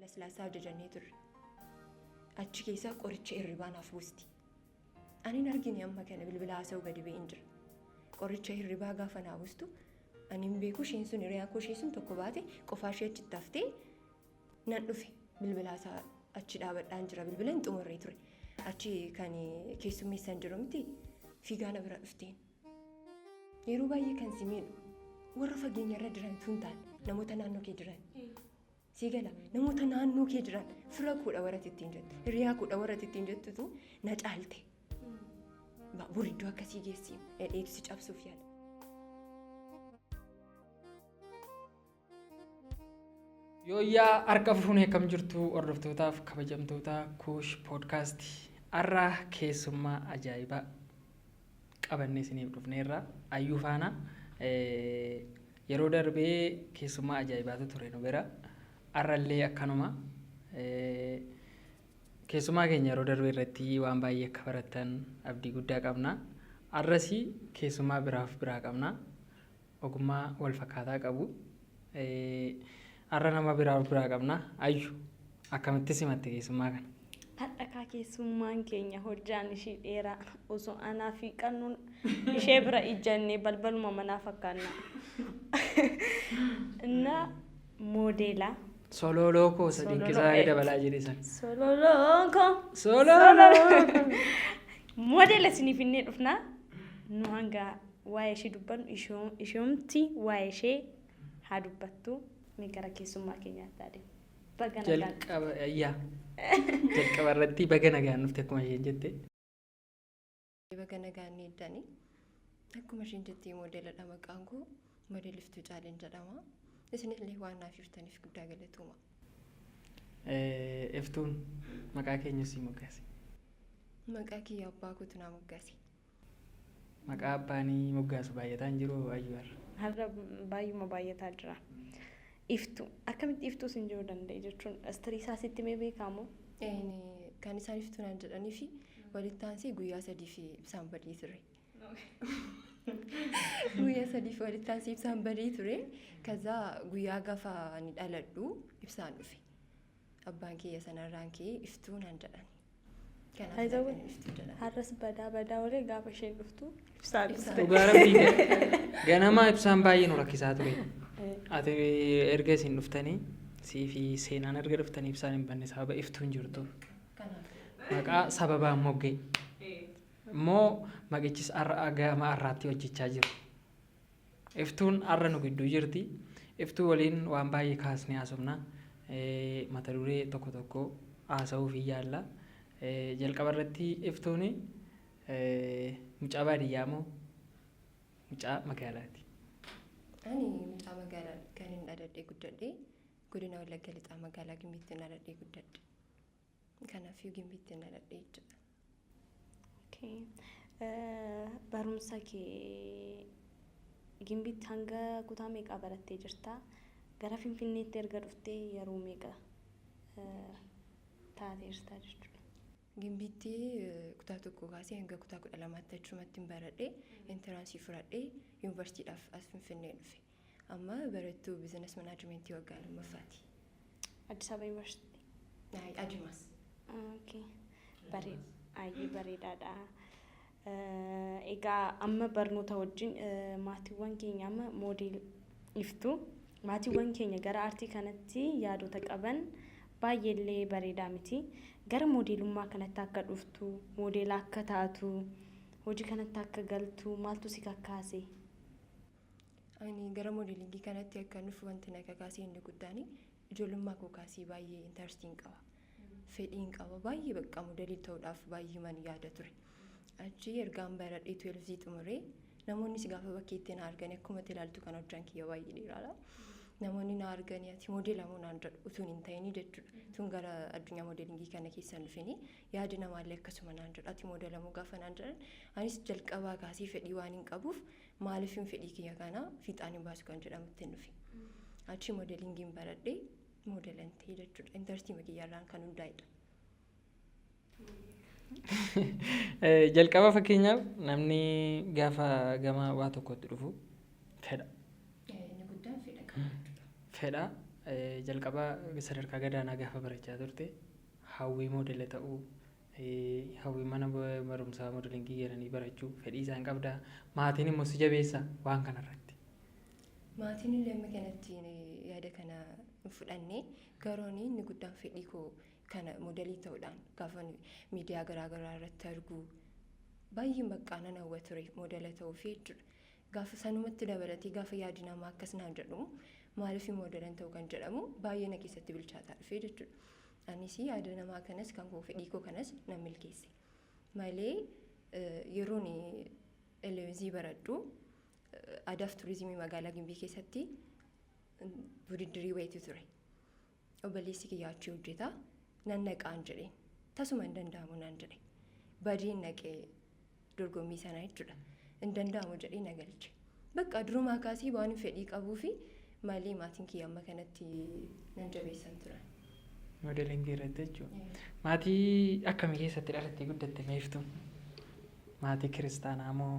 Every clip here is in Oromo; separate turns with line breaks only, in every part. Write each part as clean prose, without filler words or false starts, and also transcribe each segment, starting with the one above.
laslaasaa ajajannee turre. Achi keessaa qoricha hirribaa naaf buusti. Ani hin argine amma kana bilbila haasa'u gadi ba'een jira. Qoricha hirribaa gaafa naa buustu ani hin beeku isheen sun hiriyaa koo ishee sun tokko baate qofaa ishee achitti haftee nan dhufe bilbila haasaa achi dhaabadhaan jira bilbila hin xumurree ture. Achi kan keessummeessan jiru miti fiigaa na bira dhufteen. Yeroo baay'ee kan si miidhu warra fageenya irra jiran tun taane namoota naannoo kee jiran. Sigala namoota naannoo kee jiran fira kuudha warra ittiin jettu hiriyaa kuudha warra ittiin jettutu na caalte. Buriddoo akkasii geessi dheeksi cabsuuf yaala.
Yooyyaa harka fuunee kam jirtu hordoftootaafi kabajamtoota Kuush Poodkaastii har'a keessummaa ajaa'ibaa qabannee isiniif dhufneerra Ayyuu faana yeroo darbee keessummaa ajaa'ibaatu ture nu bira har'allee akkanuma keessummaa keenya yeroo darbee irratti waan baay'ee akka baratan abdii guddaa qabna. Har'as keessummaa biraa qabna ogummaa wal fakkaataa qabu. Har'a nama biraa qabna. Ayyu akkamitti simatte keessummaa kana?
Hadhakaa keessummaan keenya hojjaan ishee dheeraa osoo anaa fi qannuun ishee bira ijjannee balbaluma manaa fakkaanna. Inna moodeelaa.
Sololookoo sadiinkisaa dabalaa jedhe san.
Sololookoo. Moodeela isiniif innee dhufnaa nu hanga waa'ee ishee dubbannu isheemti waa'ee ishee haa dubbattu. Gara keessummaa keenyaatti adeemu.
Jalqaba irratti baga nagaan dhufte akkuma isheen jette.
Baga nagaan ni eddanii akkuma isheen jettee moodeeladha maqaan koo moodeeliftuu Caaleen jedhama. Isinillee waan naaf hirtaniif guddaa galatooma.
Iftuun maqaa keenya si moggaasi.
Maqaa kiyya abbaa kootu naa moggaasi.
Maqaa abbaanii moggaasu baay'ataan jiru Ayyuu har'a.
Har'a baay'uma baay'ataa jira. Iftuu akkamitti iftuu sin jiruu danda'e jechuun astirii isaa sitti mee beekamoo?
Kan isaan iftuu naan jedhanii fi walitti aansee guyyaa 3 fi ibsaan badii ture. Guyyaa 3 fi walitti aansee ibsaan badii ture. Kazaa guyyaa gaafa ni dhaladhu ibsaan dhufe. Abbaan kiyya sanarraan kee iftuu naan jedhani.
Har'as badaa olee gaafa isheen dhuftu ibsaan dhufte.
Dhugaa rabbii ganama ibsaan baay'ee nu rakkisaa ture. Ati erga isin dhuftanii siifi seenaan erga dhuftanii ibsaan hin banne sababa iftuun jirtu. Maqaa sababaan moggee. Immoo maqichis gama har'aatti hojjechaa jiru. Iftuun har'a nu gidduu jirti. Iftuu waliin waan baay'ee kaasnee haasofna. Mata duree tokko haasa'uuf yaalla. Jalqaba irratti iftuun mucaa baadiyyaa moo mucaa magaalaati?
Ani mucaa magaalaa kan hin dhaladhee guddadhee godina Wallagga Lixaa magaalaa Gimbiitti hin dhaladhee guddadhe. Kanaafuu Gimbiitti hin dhaladhee jechuudha.
Barumsa kee Gimbiitti hanga kutaa meeqaa barattee jirta? Gara Finfinneetti erga dhuftee yeroo meeqa taatee jirta jechuudha?
Gimbiitti kutaa tokko kaasee hanga kutaa 12tti achumatti baradhee intiraansii fudhadhee yuunivarsiitiidhaaf as Finfinnee dhufe. Amma barattuu biizines manaajimentii waggaa lammaffaati.
Addis Ababa Yuunivarsiitii?
Ajimaas.
Bareedaadha. Egaa amma barnoota wajjin maatiiwwan keenya amma moodeel iftuu maatiiwwan keenya gara aartii kanatti yaadota qaban baay'eellee bareedaa miti. Gara moodeelummaa kanatti akka dhuftu, moodeela akka taatu, hojii kanatti akka galtu maaltu si kakkaase?
Ani gara moodeelingii kanatti akka dhufu wanti na kakaasee inni guddaan ijoollummaa koo kaasee baay'ee intarestiin qaba. Fedhiin qaba baay'ee bakka moodeelii ta'uudhaaf baay'ee man yaada ture. Achi ergaan baradhee 12 xumuree namoonni si gaafa bakkeetti na argan akkuma ilaaltu kan hojjaan kiyya baay'ee dheeraadha. Namoonni na arganii ati moodeelamoo naan jedhu utuun hin ta'inii jechuudha. Tun gara addunyaa moodeelingii kana keessan dhufanii yaadi namaallee akkasuma naan jedhu ati moodeelamoo gaafa naan jedhan anis jalqabaa kaasee fedhii waan hin qabuuf maaliif hin fedhii kiyya kana fiixaan hin baasu kan jedhamutti hin dhufe. Achi moodeelingiin baradhee moodeelan ta'e jechuudha. Intarestii kiyyarraan kan hundaa'edha.
Jalqaba fakkeenyaaf namni gaafa gama waa tokkotti dhufu fedha.
Inni guddaan fedha qaba.
Fedha jalqaba sadarkaa gadaanaa gaafa barachaa turte hawwii moodela ta'uu hawwii mana barumsaa moodelingii jedhanii barachuu fedhii isaan qabdaa maatiin immoo si jabeessa waan kanarratti.
Maatiin illee amma kanatti yaada kana fudhannee garoon inni guddaan fedhii koo kana moodelii ta'uudhaan gaafa miidiyaa garaagaraa irratti argu baay'een baqqaa nan hawwa ture moodela ta'uu fi jechuudha. Gaafa sanumatti dabalatee gaafa yaadi namaa akkas naan jedhamu maaliif moodelan ta'uu kan jedhamu baay'ee na keessatti bilchaataa dhufee jechuudha. Anis yaada namaa kanas kan koo fedhii koo kanas nan milkeesse. Malee yeroon elevezii baradhu aadaa fi turizimii magaalaa Gimbii keessatti wudiddirii wayitu ture. Obboleessi kiyyaa achii hojjeta nan naqaan jedheen tasuma hin danda'amu naan jedhe badiin naqee dorgommii sana jechuudha. Hin danda'amu jedhee na galche. Bakka durumaa kaasii waan fedhii qabuu fi malee maatiin kiyya amma kanatti nan jabeessan turan.
Moodelingii irratti jechuudha. Maatii akkamii keessatti dhalattee guddatte meeftu? Maatii kiristaanaa moo?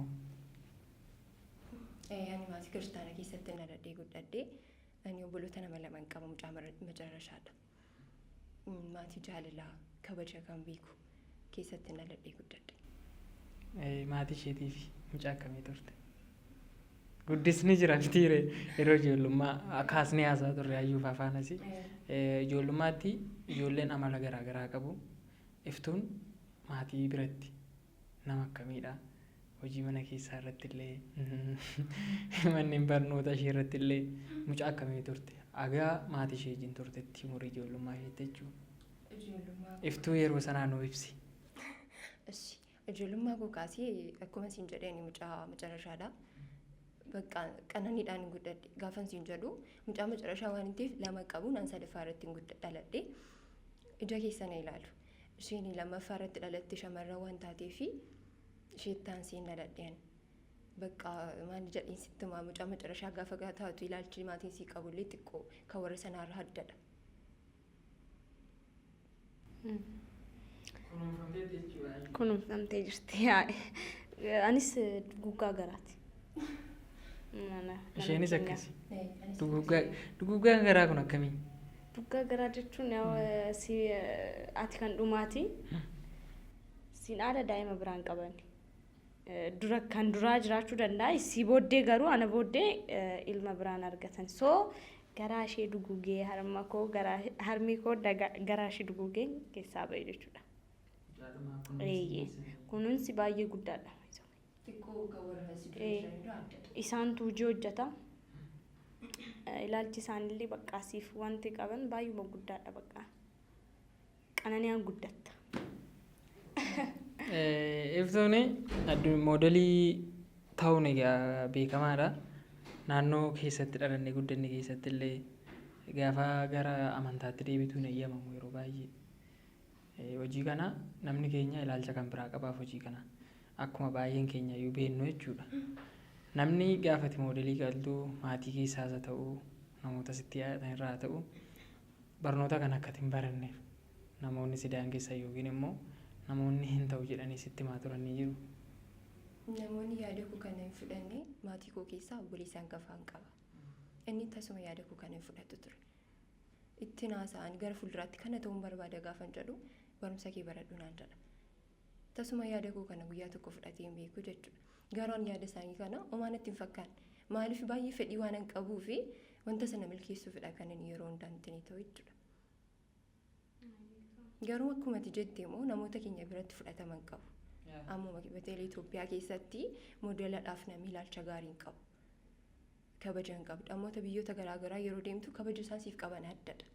Ani maatii kiristaanaa keessatti dhaladhee guddadhee ani obboloota nama lama qaba mucaa macarrashaadha. Maatii jaalalaa kabaja kan beeku keessatti dhaladhee guddadhe.
Maatii isheetii fi mucaa akkamii turte? Guddisni jira mitiire yeroo ijoollummaa kaasnee haasaa turre hayyuuf afaanas ijoollummaatti ijoolleen amala garaagaraa qabu. Iftuun maatii biratti nama akkamiidha? Hojii mana keessaa irratti illee manneen barnoota ishee irratti illee mucaa akkamii turte? Agaa maatii ishee wajjin turtetti umurii ijoollummaa isheetti jechuudha. Iftuu yeroo sanaa nuu ibsi.
Ijoollummaa koo kaasee akkuma isin jedheen mucaa macarrashaadha. Bakka qananiidhaan guddadhe gaafa isin jedhu mucaa macarrashaa waan ta'eef lama qabu naan sadaffaa irratti dhaladhe ija keessa na ilaalu. Isheen lammaffaa irratti dhalatte shamarran waan taateef isheettaan siin dhaladheen. Bakka maal jedhiin sitti maa mucaa macarrashaa gaafa taatu ilaalchi maatiin sii qabullee xiqqoo kan warra sanaarra addadha.
Kunuunfamtee jirti. Anis duguggaa garaati.
Isheenis akkasi. Duguggaan garaa kun akkamii?
Duguggaa garaa jechuun ati kan dhumaati. Siin haadha daa'ima biraan qaban. Kan duraa jiraachuu danda'a. Isii booddee garuu ana booddee ilma biraan argatan. So garaa ishee dugugee harmi koo garaa ishee dugugee keessaa ba'e jechuudha. Kunuunsi baay'ee guddaadha. Isaantu hojii hojjeta. Ilaalchi isaanillee baqqaasiif wanti qaban baay'ee guddaadha bakka. Qanani'aan guddatta.
Iftuun moodelii ta'uun egaa beekamaadha. Naannoo keessatti dhalannee guddanne keessatti illee gaafa gara amantaatti deebituun eeyyamamu yeroo baay'ee. Hojii kana namni keenya ilaalcha kan biraa qabaaf hojii kana akkuma baay'een keenya iyyuu beeknu jechuudha. Namni gaafati moodelii galtuu maatii keessaas haa ta'u namoota sitti yaa'an irraa haa ta'u barnoota kan akkatti hin baranneef namoonni si daangessan yookiin immoo namoonni hin ta'u jedhanii sitti maa turanii jiru.
Namoonni yaada koo kana hin fudhanne maatii koo keessaa obboleessaan gafaan qaba. Inni tasuma yaada koo kana hin fudhatu ture. Itti naasa'an gara fuulduraatti kana ta'uun barbaada gaafan jedhu barumsa kee baradhu naan jedha. Tasuma yaada koo kana guyyaa tokko fudhatee hin beeku jechuudha. Garoon yaada isaanii kana homaa natti hin fakkaanne. Maaliif baay'ee fedhii waan hin qabuu fi wanta sana milkeessuufidha kan inni yeroo hundaan ta'u jechuudha. Garuu akkuma ati jettee immoo namoota keenya biratti fudhataman qabu. Ammuma bateelee Itoophiyaa keessatti moodeladhaaf namni ilaalcha gaarii hin qabu. Kabaja hin qabu. Namoota biyyoota garaagaraa yeroo deemtu kabaja isaan siif qaban addadha.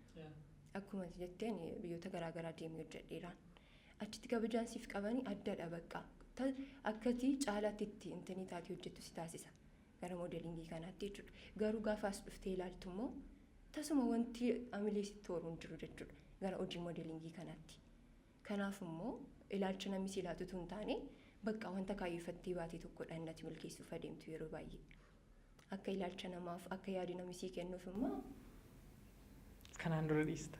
Akkuma ati jetteen biyyoota garaagaraa deemee hojjedheeraan. Achitti kabajaan siif qabanii addadha bakka. Akkati caalaatti itti intanii taatee hojjettu si taasisa. Gara moodelingii kanaatti jechuudha. Garuu gaafa as dhuftee ilaaltu immoo tasuma wanti amilee sitti horuu hin jiru jechuudha. Gara hojii moodelingii kanaatti. Kanaaf immoo ilaalcha namni si ilaatutu hin taane bakka wanta kaayeffattee baatee tokkodha innati milkeessuuf adeemtu yeroo baay'ee. Akka ilaalcha namaaf akka yaadi namni sii kennuuf immoo.
Kanaan dura dhiista.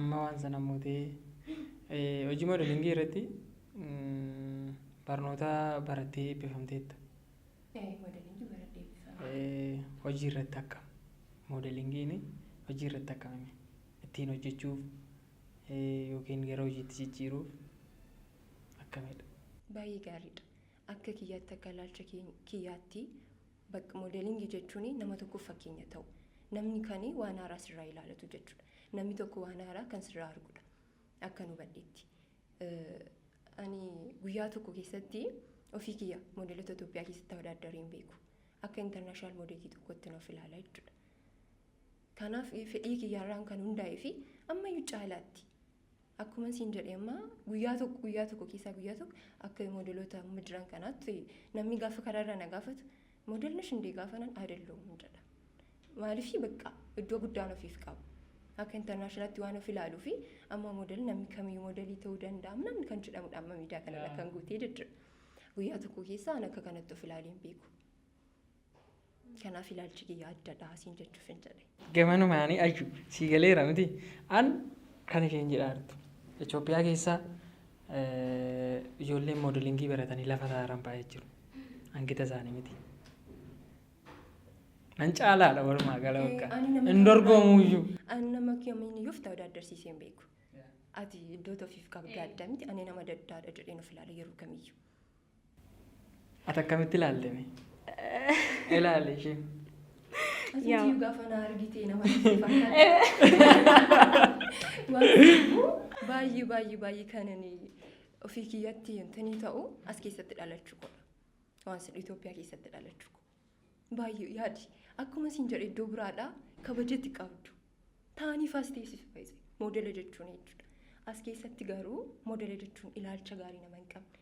Amma waan sana mootee hojii moodelingii irratti barnoota barattee eebbifamteetta.
Moodelingii barattee eebbifamte.
Hojii irratti akka moodelingiin hojii irratti akkamii ittiin hojjechuuf yookiin gara hojiitti jijjiiruuf akkamidha?
Baay'ee gaariidha. Akka kiyyaatti akka ilaalcha kiyyaatti bakka moodeelingii jechuun nama tokkoof fakkeenya ta'u. Namni kani waan haaraa sirraa ilaalatu jechuudha. Namni tokko waan haaraa kan sirraa arguudha. Akka nu badheetti. Ani guyyaa tokko keessatti ofii kiyya moodeelota Itoophiyaa keessatti tawadaaddaree hin beeku. Akka intarnaashinaal moodeelii tokkotti nuuf ilaala jechuudha. Kanaaf fedhii kiyyaarraan kan hundaa'ee fi ammayyuu caalaatti akkuma siin jedhee amma guyyaa tokko keessaa guyyaa tokko akka moodeelota amma jiran kanaatti namni gaafa karaarra na gaafatu moodeelli shindee gaafa nan aadalloo hin jedha. Maaliif bakka iddoo guddaan ofiif qabu. Akka intarnaashinaalaatti waan of ilaaluu fi amma moodeelli namni kamiyyuu moodeelii ta'uu danda'a namni kan jedhamudha amma miidiyaa kanarra kan guutee jechuudha. Guyyaa tokko keessaa akka kanatti of ilaalee hin beeku. Kanaaf ilaalchi kiyyaa addadha asiin jechuuf hin jedhe.
Gamanumaanii ayyu sii galeera miti. An kan isheen jedhaartu Itoophiyaa keessa ijoolleen moodelingii baratanii lafa taaran baay'ee jiru. Hangita isaanii miti. Nan caalaadha walumaa gala bakka. Hin dorgomuuyyuu.
Ani nama kamiyyuu tawadaaddarsiisee hin beeku. Ati iddoo ofiif qabdu adda miti. Ani nama daddaadha jedheen of ilaala yeroo kamiyyuu.
Ati akkamitti ilaalteme? Ilaali ishee.
Asitti gaafa na argitee nama fakkaata. Baay'ee kan ofii kiyyatti intanii ta'u as keessatti dhalachuu qaba. Waan sun Itoophiyaa keessatti dhalachuu qaba. Baay'ee yaadi. Akkuma siin jedhe iddoo biraadhaa kabajatti qabdu. Taa'anii faas teessisu fayyise. Moodela jechuun jechuudha. As keessatti garuu moodela jechuun ilaalcha gaarii nama hin qabne.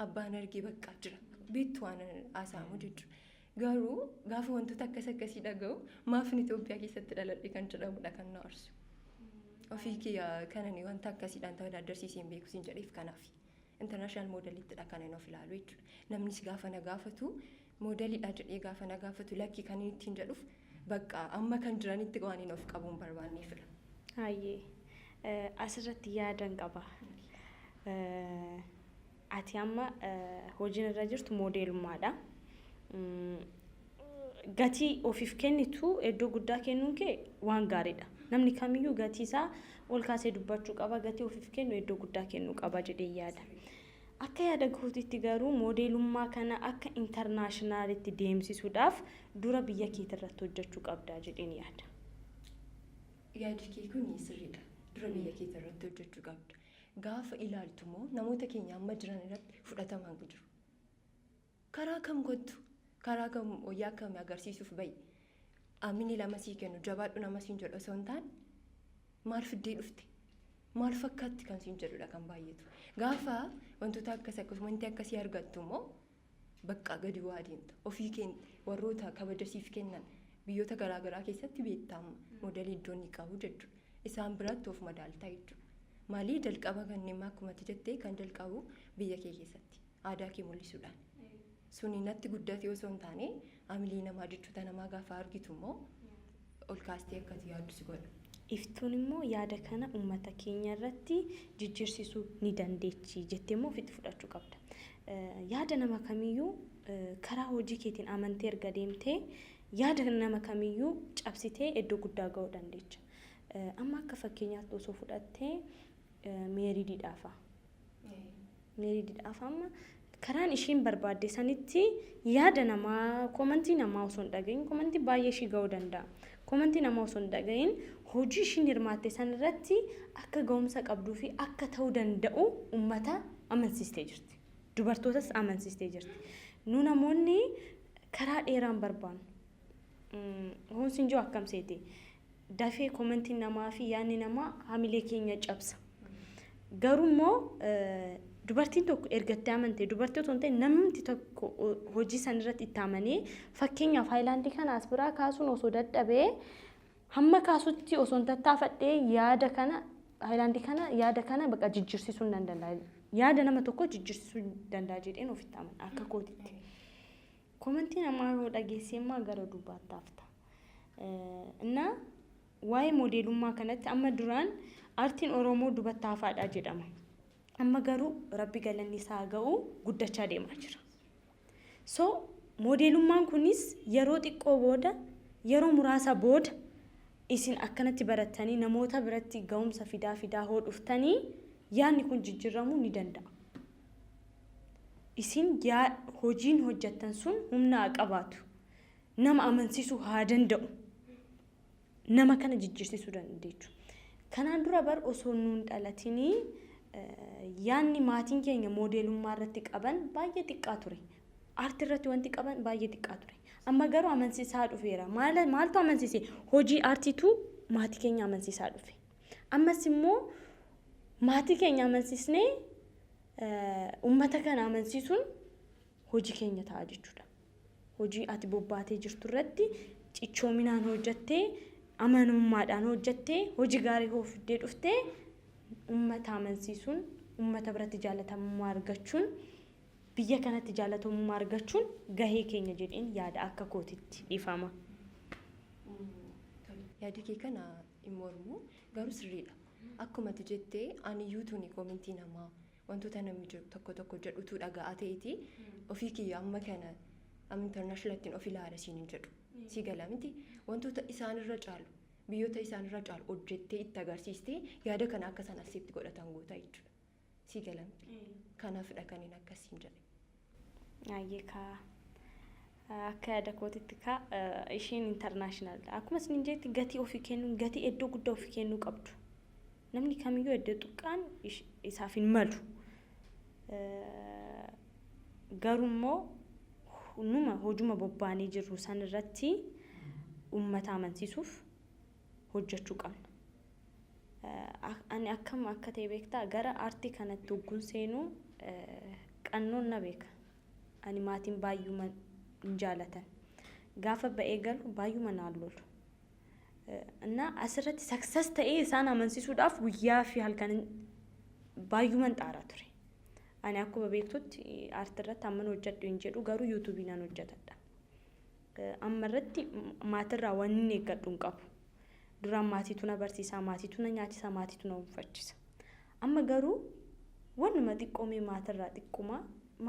Abbaan argee bakka jira. Beektu waan haasa'amu jechuudha. Garuu gaafa wantoota akkasii dhaga'u maafin Itoophiyaa keessatti dhaladhe kan jedhamudha kan na aarsu. Ofii kiyya kanani wanta akkasiidhaan tawadaaddarsiisee hin beeku siin jedheef kanaaf. Intarnaashinaal moodeliittidha kan inni of ilaalu jechuudha. Namnis gaafa na gaafatu moodeliidha jedhee gaafa na gaafatu lakki kan inni ittiin jedhuuf bakka amma kan jiranitti waan inni of qabuun barbaanneefidha.
Hayyee asirratti yaadan qaba. Ati amma hojiin irra jirtu moodelummaadha. Gatii ofiif kennitu iddoo guddaa kennuun kee waan gaariidha. Namni kamiyyuu gatii isaa ol kaasee dubbachuu qaba. Gatii ofiif kennu iddoo guddaa kennuu qaba jedhee yaada. Akka yaada kootiitti garuu moodelummaa kana akka intarnaashinaalitti deemsisuudhaaf dura biyya keetii irratti hojjechuu qabdaa jedheen yaada.
Yaadi kee kun sirriidha. Dura biyya keetii irratti hojjechuu qabda. Gaafa ilaaltu immoo namoota keenya amma jiran irratti fudhatamaan jiru. Karaa kam kottu? Karaa kam wayyaa akkam agarsiisuuf bayi? Amini lama sii kennu jabaadhu nama siin jedhu osoo hin taane maal fiddee dhufte? Maal fakkaatti kan siin jedhudha kan baay'eetu. Gaafa wantoota wanti akkasii argattu immoo bakka gadi waa deemta. Ofii keenya warroota kabajasiif kennan biyyoota garaagaraa keessatti beektamu moodelii iddoo inni qabu jechuudha. Isaan biratti of madaaltaa jechuudha. Maalii jalqaba kanneen akkuma jettee kan jalqabu biyya kee keessatti aadaa kee mul'isuudhaan. Suni natti guddate osoo hin taane amilii namaa jechoota namaa gaafa argitu immoo ol kaastee akkati yaaddu godha.
Iftuun immoo yaada kana uummata keenya irratti jijjiirsisuu ni dandeechi jettee immoo ofitti fudhachuu qabda. Yaada nama kamiyyuu karaa hojii keetiin amantee erga deemtee yaada nama kamiyyuu cabsitee iddoo guddaa ga'uu dandeecha. Amma akka fakkeenyaatti osoo fudhattee meeriididhaafa. Meeriididhaafa amma karaan ishiin barbaadde sanitti yaada namaa komantii namaa osoo hin dhagahin komantii baay'ee ishii ga'uu danda'a. Komantii namaa osoo hin dhagahin hojii ishiin hirmaatte sanirratti akka ga'umsa qabduu fi akka ta'uu danda'u uummata amansiistee jirti. Dubartootas amansiistee jirti. Nu namoonni karaa dheeraan barbaannu. Hoonsiin jiru akkam seete dafee komantii namaa fi yaadni namaa hamilee keenya cabsa. Garuu immoo dubartiin tokko ergattee amantee dubartii osoo hin ta'in namni tokko hojii san irratti itti amanee fakkeenyaaf haayilaandii kana as biraa kaasuun osoo dadhabee hamma kaasutti osoo hin tattaafadhee yaada kana haayilaandii kana yaada kana bakka jijjiirsisuu hin danda'a. Yaada nama tokko jijjiirsisuu danda'a jedheen ofitti amana akka kootitti. Komantii namaa yoo dhageessee immoo gara duubaatti hafta. Innaa waa'ee moodelummaa kanatti amma duraan aartiin Oromoo dubartii hafaadha jedhama. Amma garuu rabbi galanni isaa ga'u guddachaa deemaa jira. So moodelummaan kunis yeroo xiqqoo booda yeroo muraasa booda isin akkanatti baratanii namoota biratti ga'umsa fidaa hoo dhuftanii yaadni kun jijjiiramuu ni danda'a. Isin hojiin hojjettan sun humna qabaatu. Nama amansiisuu haa danda'u. Nama kana jijjiirsisuu dandeechu. Kanaan dura bar osoo nuun dhalatinii yaadni maatiin keenya moodeelummaa irratti qaban baay'ee xiqqaa ture. Aartii irratti wanti qaban baay'ee xiqqaa ture. Amma garuu amansiisaa dhufeera. Maaltu amansiise? Hojii aartiitu maatii keenya amansiisaa dhufe. Ammas immoo maatii keenya amansiisnee uummata kana amansiisuun hojii keenya ta'a jechuudha. Hojii ati bobbaatee jirtu irratti cichoominaan hojjettee amanummaadhaan hojjettee hojii gaarii hojjettee dhuftee uummata amansiisuun uummata biratti jaalatamummaa argachuun biyya kanatti jaalatamummaa argachuun gahee keenya jedheen yaada akka kootitti dhiifama.
Yaadi kee kana hin mormu garuu sirriidha. Akkuma ati jettee ani yuutuun koomentii namaa wantoota namni tokko jedhutu dhaga'aa ta'eeti ofii kiyya amma kana internationaalittiin of ilaala siin hin jedhu. Si gala miti wantoota isaanirra caalu biyyoota isaanirra caalu hojjettee itti agarsiistee yaada kana akka sana asitti godhatan goota jechuudha. Si gala miti kanaafidha kan hin akkasiin jedhe.
Akka yaada kootitti ishiin internationalidha. Akkuma isin jeetti gatii ofii kennuu gatii iddoo guddaa ofii kennuu qabdu. Namni kamiyyuu iddoo xiqqaan isaaf hin malu. Garuu immoo numa hojuma bobbaanee jirru san irratti uummata amansiisuuf hojjechuu qabna. Ani akkam akka ta'e beektaa gara aartii kanatti hogguun seenuu qannoon na beeka. Ani maatiin baay'uma hin jaalatan. Gaafa ba'ee galu baay'uma naan lolu. Asirratti success ta'ee isaan amansiisuudhaaf guyyaa fi halkan baay'uma xaaraa ture. Ani akkuma beektutti aartii irratti amman hojjedhu hin jedhu garuu yuutuubiinaan hojjetadha. Amma irratti maatirraa wanni eeggadhu hin qabu. Duraan maatiitu na barsiisaa, maatiitu na nyaachisaa, maatiitu na uffachisa. Amma garuu wannuma xiqqoomee maatirraa xiqquma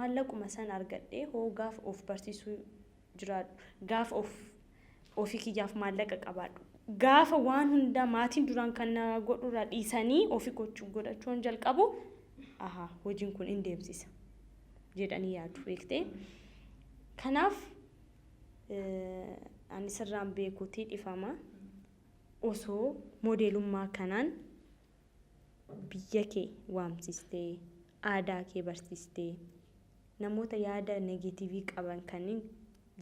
maallaquma san argadhee hoo gaafa of barsiisuu jiraadhu, gaafa ofii kiyyaaf maallaqa qabaadhu. Gaafa waan hundaa maatiin duraan kan na godhurraa dhiisanii ofii godhachuun jalqabu hojiin kun hin deemsisa jedhanii yaadu beektee. Kanaaf ani sirraan beekuutii dhifama osoo moodeelummaa kanaan biyya kee waamsistee aadaa kee barsiistee namoota yaada negeetiivii qaban kanneen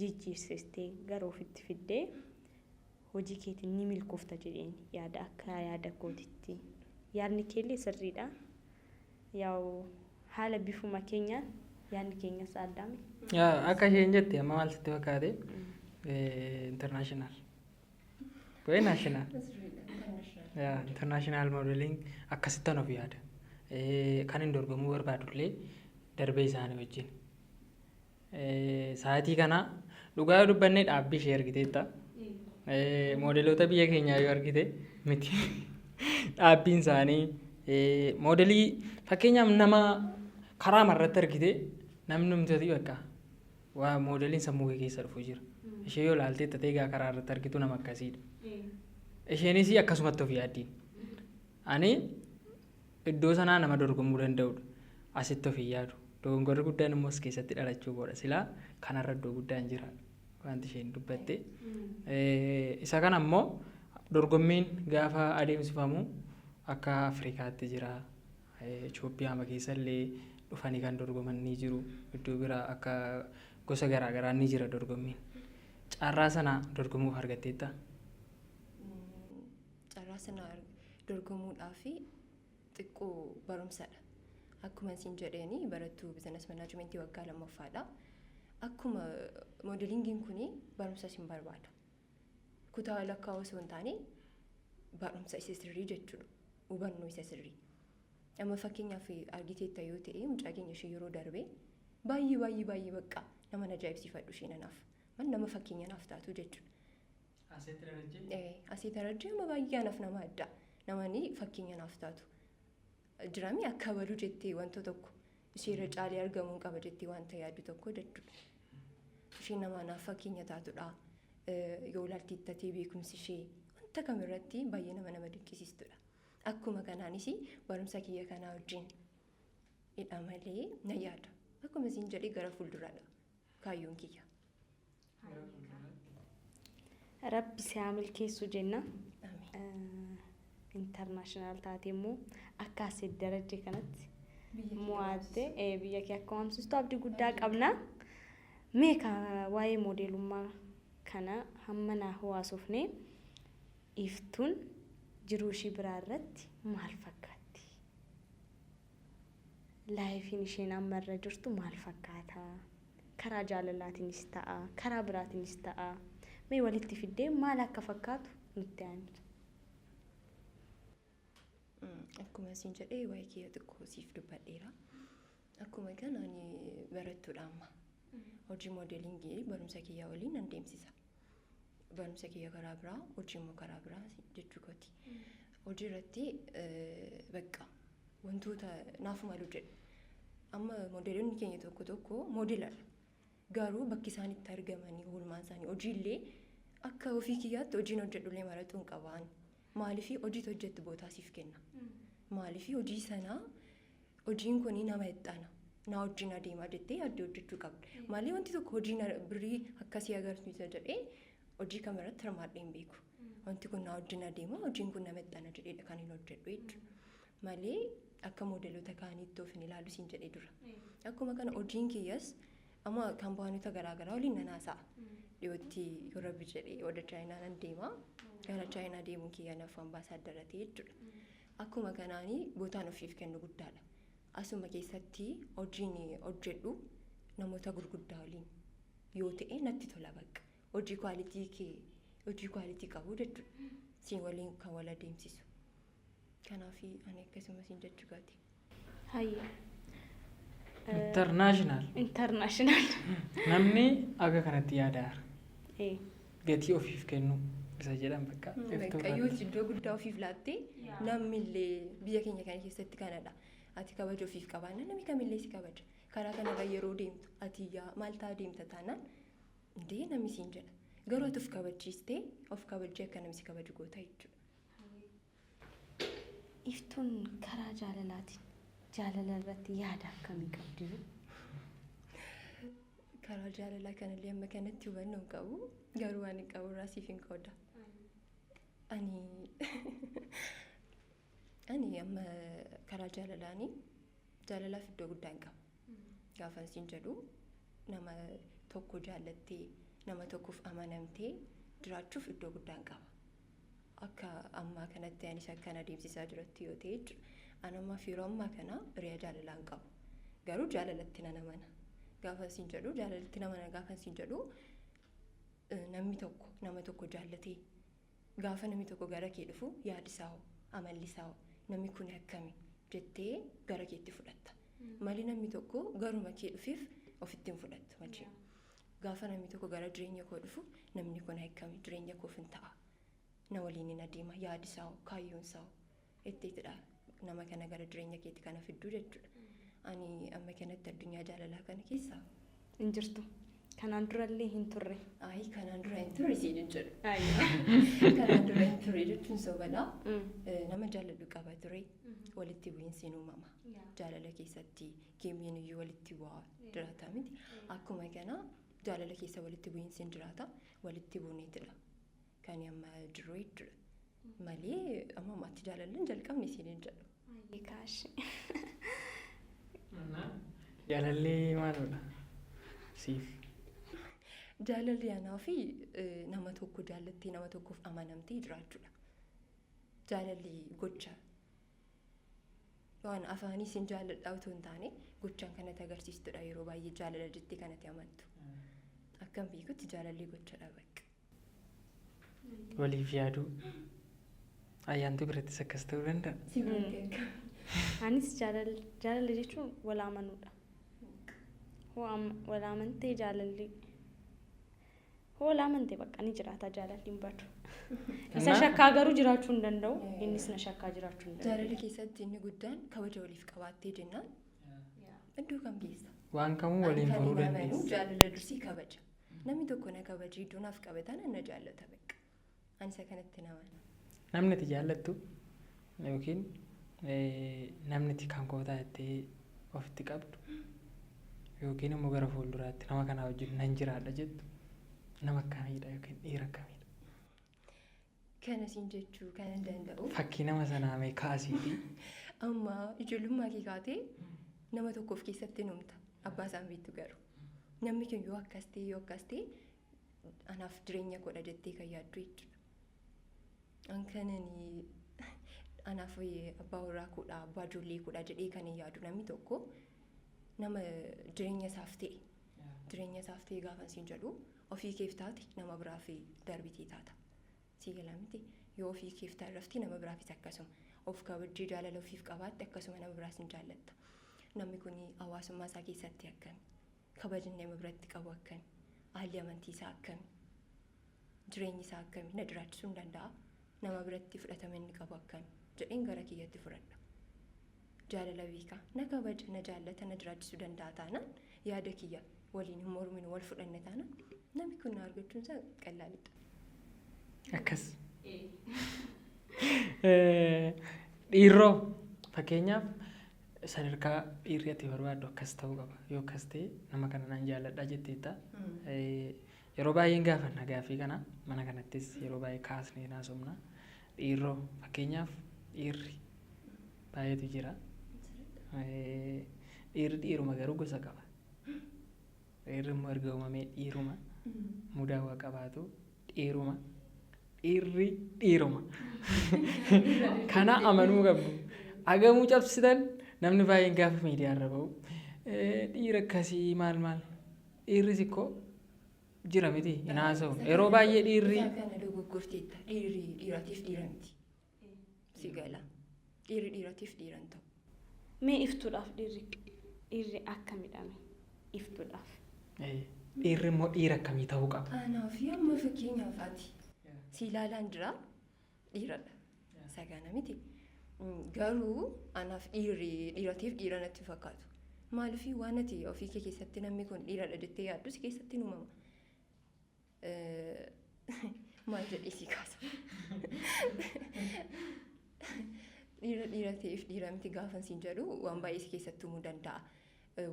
jijjiirsistee gara ofitti fiddee hojii keetiin ni milkoofta jedheen yaada akka yaada kootitti. Yaadni keellee sirriidha. Yaa'u haala bifuma keenyaan yaadni keenyas addaame.
Akka isheen jette amma maal sitti fakkaate international. Goe national. International modeling akkasittan of yaada. Kan hin dorgomuu barbaadullee darbee isaanii wajjin. Sa'aatii kana dhugaa dubbannee dhaabbii ishee argiteetta. Moodeloota biyya keenyaa yoo argite miti. Dhaabbiin isaanii moodelii fakkeenyaaf nama karaa marratti argite namni numtati bakka waa moodeliin sammuu keessa dhufuu jira. Ishee yoo ilaalte tateegaa karaa irratti argitu nama akkasiidha. Isheenis akkasumatti of yaaddiin. Ani iddoo sanaa nama dorgomuu danda'udha. Asitti of yaadu. Dogongorri guddaan immoo as keessatti dhalachuu godha. Silaa kanarra iddoo guddaan jira wanti isheen dubbatte. Isa kana immoo dorgommiin gaafa adeemsifamu akka Afrikaatti jira. Itoophiyaa keessa illee dhufanii kan dorgoman ni jiru. Iddoo biraa akka gosa garaagaraa ni jira dorgommiin. Carraa sana dorgomuuf argatteetta?
Carraa sana dorgomuudhaaf xiqqoo barumsadha. Akkuma isin jedheeni barattuu bizinees manaajimentii waggaa lammaffaadha. Akkuma moodelingiin kun barumsa isin barbaada. Kutaa lakkaa'uu osoo hin taane barumsa isa sirrii jechuudha. Hubannoo isa sirrii. Amma fakkeenyaaf argiteetta yoo ta'e mucaa keenya ishee yeroo darbee baay'ee bakka nama ajaa'ibsiifadhu ishee nanaaf. Nama fakkeenya naaf taatu jechuudha. Asii darajee amma baay'ee anaaf nama adda. Namni fakkeenya naaf taatu. Jiraami akka balu jettee wanta tokko isheerra caalee argamuu qaba jettee wanta yaaddu tokko jechuudha. Isheen nama naaf fakkeenya taatudha. Yoo ilaalteettatee beekumsi ishee wanta kamirratti baay'ee nama dinqisiistudha. Akkuma kanaanis barumsa kiyya kanaa wajjin hidha malee na yaada. Akkuma isin jedhee gara fuulduraadha kaayyoon kiyya.
Rabbi si haa milkeessu jenna. Internaashinaal taate immoo akka asii darajee kanatti mo'attee biyya kee akka waamsistu abdii guddaa qabna. Meeqa waa'ee moodeelummaa kana hamma naa hawaasofne iftuun jiruu ishii biraa irratti maal fakkaatti? Laayifiin isheen amma irra jirtu maal fakkaata? Karaa jaalalaatiinis ta'a, karaa biraatiinis ta'a. Mee walitti fiddee maal akka fakkaatu nutti aantu?
Akkuma isin jedhee waa'ee kiyya xiqqoo siif dubbadheera. Akkuma kana ani barattuudha amma. Hojii moodeelingii barumsa kiyya waliin nan deemsisa. Barumsa kiyya karaa biraa, hojii immoo karaa biraa jechuu kooti. Hojii irratti bakka wantoota naaf malu jedhu. Amma moodeelonni keenya tokko tokko moodeeladha. Garuu bakki isaan itti argamanii oolmaan isaanii hojiillee akka ofii kiyyaatti hojiin hojjedhullee maratuu hin qabaan. Maaliif hojii hojjettu bootaa siif kenna. Maaliif hojii sanaa hojiin kun nama hexxana. Na wajjin adeemaa jettee yaadde hojjechuu qabda. Maaliif wanti tokko hojii birrii akkasii agarsiisa jedhee hojii kamirratti hirmaadhee hin beeku. Wanti kun na wajjin adeema, hojiin kun nama hexxana jedheedha kan hin hojjedhu jechuudha. Malee akka moodeelota kaaniitti of hin ilaalu siin jedhee dura. Akkuma kana hojiin kiyyas amma kaampaanota garaagaraa waliin nan haasa'a. Dhiyootti yoo rabbi jedhee wada chaayinaa nan deema. Gara chaayinaa deemuun kiyya naaf ambaasaaddara ta'e jechuudha. Akkuma kanaanii bootaan ofiif kennu guddaadha. Asuma keessatti hojiin hojjedhu namoota gurguddaa waliin yoo ta'e natti tola bakka. Hojii kwaalitii qabu jechuudha. Siin waliin kan wal adeemsisu. Kanaaf ani akkasuma siin jechuu gaati.
Hayya.
Internaashinaal. Namni akka kanatti yaada. Gatii ofiif kennu isa jedhan bakka.
Yoo iddoo guddaa ofiif laattee namni illee biyya keenya kana keessatti kanadha. Ati kabaja ofiif qabaanna namni kamillee si kabaja. Karaa kanarra yeroo deemtu ati maal ta'a deemta taanaan indee namni siin jedha. Garuu ati of kabachiistee of kabajee akka namni si kabaju goota jechuudha.
Iftuun karaa jaalalaatiin jaalala irratti yaada akkamii qabdi?
Karaa jaalalaa kanallee amma kanatti hubannoo qabu. Garuu waan qabu irraa siif hin qooda. Ani amma karaa jaalalaaf iddoo guddaa hin qabu. Gaafa isin jedhu nama tokko jaallattee nama tokkoof amanamtee jiraachuuf iddoo guddaa hin qaba. Akka ammaa kanatti anis akkan adeemsisaa jirutti yoo ta'e jechuudha. Ani ammaaf yeroo ammaa kana hiriyaa jaalalaa hin qabu. Garuu jaalalatti nan amana. Gaafa isin jedhu jaalalatti namana gaafa isin jedhu namni tokko nama tokko jaallatee gaafa namni tokko gara kee dhufu yaadisaa hoo amallisaa hoo namni kun akkami jettee gara keetti fudhatta. Malee namni tokko garuma kee dhufiif ofitti hin fudhattu malee. Gaafa namni tokko gara jireenya koo dhufu namni kun akkami jireenya koof hin ta'a. Na waliin hin adeema yaadisaa hoo kaayyoonsaa hoo ittiidha nama kana gara jireenya keetti kana fidduu jechuudha. Ani amma kanatti addunyaa jaalalaa kana keessa
hin jirtu. Kanaan durallee hin turre.
Kanaan dura hin turre siin jedhu. Kanaan dura hin turre jechuun sobalaa nama jaaladhu qaba ture walitti bu'iinsi uumama. Jaalala keessatti geemiin iyyuu walitti bu'aa jiraata miti. Akkuma kana jaalala keessa walitti bu'iinsi hin jiraata walitti buuneetidha. Kan amma jiru jechuudha. Malee amma ammaatti jaalalli jalqabne siin jedhu.
Jaalalli maalidha? Siif.
Jaalalli anaa fi nama tokko jaallattee nama tokkoof amanamtee jiraachuudha. Jaalalli gocha. Waan afaanii siin jaalladhaa otoo hin taane gochaan kanatti agarsiistudha yeroo baay'ee jaalala jettee kanatti amantu. Akkam beekutti jaalalli gochadha bakka.
Waliif yaaduu. Ayyaantu birattis akkas ta'uu danda'a.
Anis jaalala jechuun wal amanuudha. Wal amantee jaalalli. Wal amantee bakka ni jiraata jaalalli hin badu. Isa shakkaa garuu jiraachuu hin danda'u. Innis na shakkaa jiraachuu hin danda'u.
Jaalalli keessatti inni guddaan kabaja waliif qabaattee jennaan. Iddoo kam geessa?
Waan kamuu waliin furuu dandeessa.
Jaalala dursii kabaja. Namni tokko na kabaji iddoo naaf qabataan na jaallata bakka. Ani isa kanatti nama.
Namni ati jaallattu yookiin namni ati kan kootaa jettee ofitti qabdu yookiin immoo gara fuulduraatti nama kanaa wajjin nan jiraadha jettu nama akkamiidha yookiin dhiira akkamiidha?
Kana siin jechuu kan hin danda'u.
Fakkii nama sanaa mee kaasiiti.
Amma ijoollummaa kee kaatee nama tokkoof keessatti numta. Abbaa isaan beektu garuu. Namni kun yoo akkas ta'e anaaf jireenya godha jettee kan yaaddu jechuudha. An kanani anaaf abbaa warraa kudha abbaa ijoollee kudha jedhee kan hin yaadu namni tokko nama jireenya isaaf ta'e gaafa siin jedhu ofii keef taate nama biraaf darbitii taata. Si galaa miti yoo ofii keef taarrafti nama biraafis akkasuma of kabajjii jaalala ofiif qabaatte akkasuma nama biraas hin jaallatta. Namni kun hawaasummaa isaa keessatti akkami? Kabajni nama biratti qabu akkami? Haalli amantii isaa akkami? Jireenyi isaa akkami? Na jiraachisuu hin danda'a? Nama biratti fudhatama inni qabu akkami? Jedheen gara kiyyatti fudhadha. Jaalala beekaa na kabaja na jaallata na jiraachisuu danda'a taanaan yaada kiyya waliin hin morminu wal fudhanne taanaan namni kun na argachuun isaa qallaalidha.
Akkas. Dhiirroo fakkeenyaaf sadarkaa dhiirri ati barbaaddu akkas ta'uu qaba. Yoo akkas ta'e nama kana nan jaalladha jetteetta. Yeroo baay'een gaafanna gaaffii kana mana kanattis yeroo baay'ee kaasnee naasofna. Dhiirroo fakkeenyaaf dhiirri baay'eetu jira. Dhiirri dhiiruma garuu gosa qaba. Dhiirri immoo erga uumamee dhiiruma mudaa waa qabaatu dhiiruma. Dhiirri dhiiruma. Kana amanuu qabdu. Agamuu cabsitan namni baay'een gaafa miidiyaarra bahu dhiira akkasii maal dhiirri sikkoo jira miti hin haasa'u. Yeroo baay'ee dhiirri.
Kana dogoggorteetta dhiirri dhiiratiif dhiira miti. Si gala. Dhiirri dhiiratiif dhiiran ta'u.
Mee iftuudhaaf dhiirri akkamidhame iftuudhaaf.
Dhiirri immoo dhiira akkamii ta'uu qaba?
Anaaf amma fakkeenyaaf ati si ilaalaan jira dhiiradha. Isa kana miti. Garuu anaaf dhiiratiif dhiira natti fakkaatu. Maaliif waan ati ofii kee keessatti namni kun dhiiradha jettee yaaddu si keessatti ni uumama. Maal jedhee si kaasa? Dhiiratiif dhiira miti gaafa siin jedhu waan baay'ee si keessatti uumuu danda'a.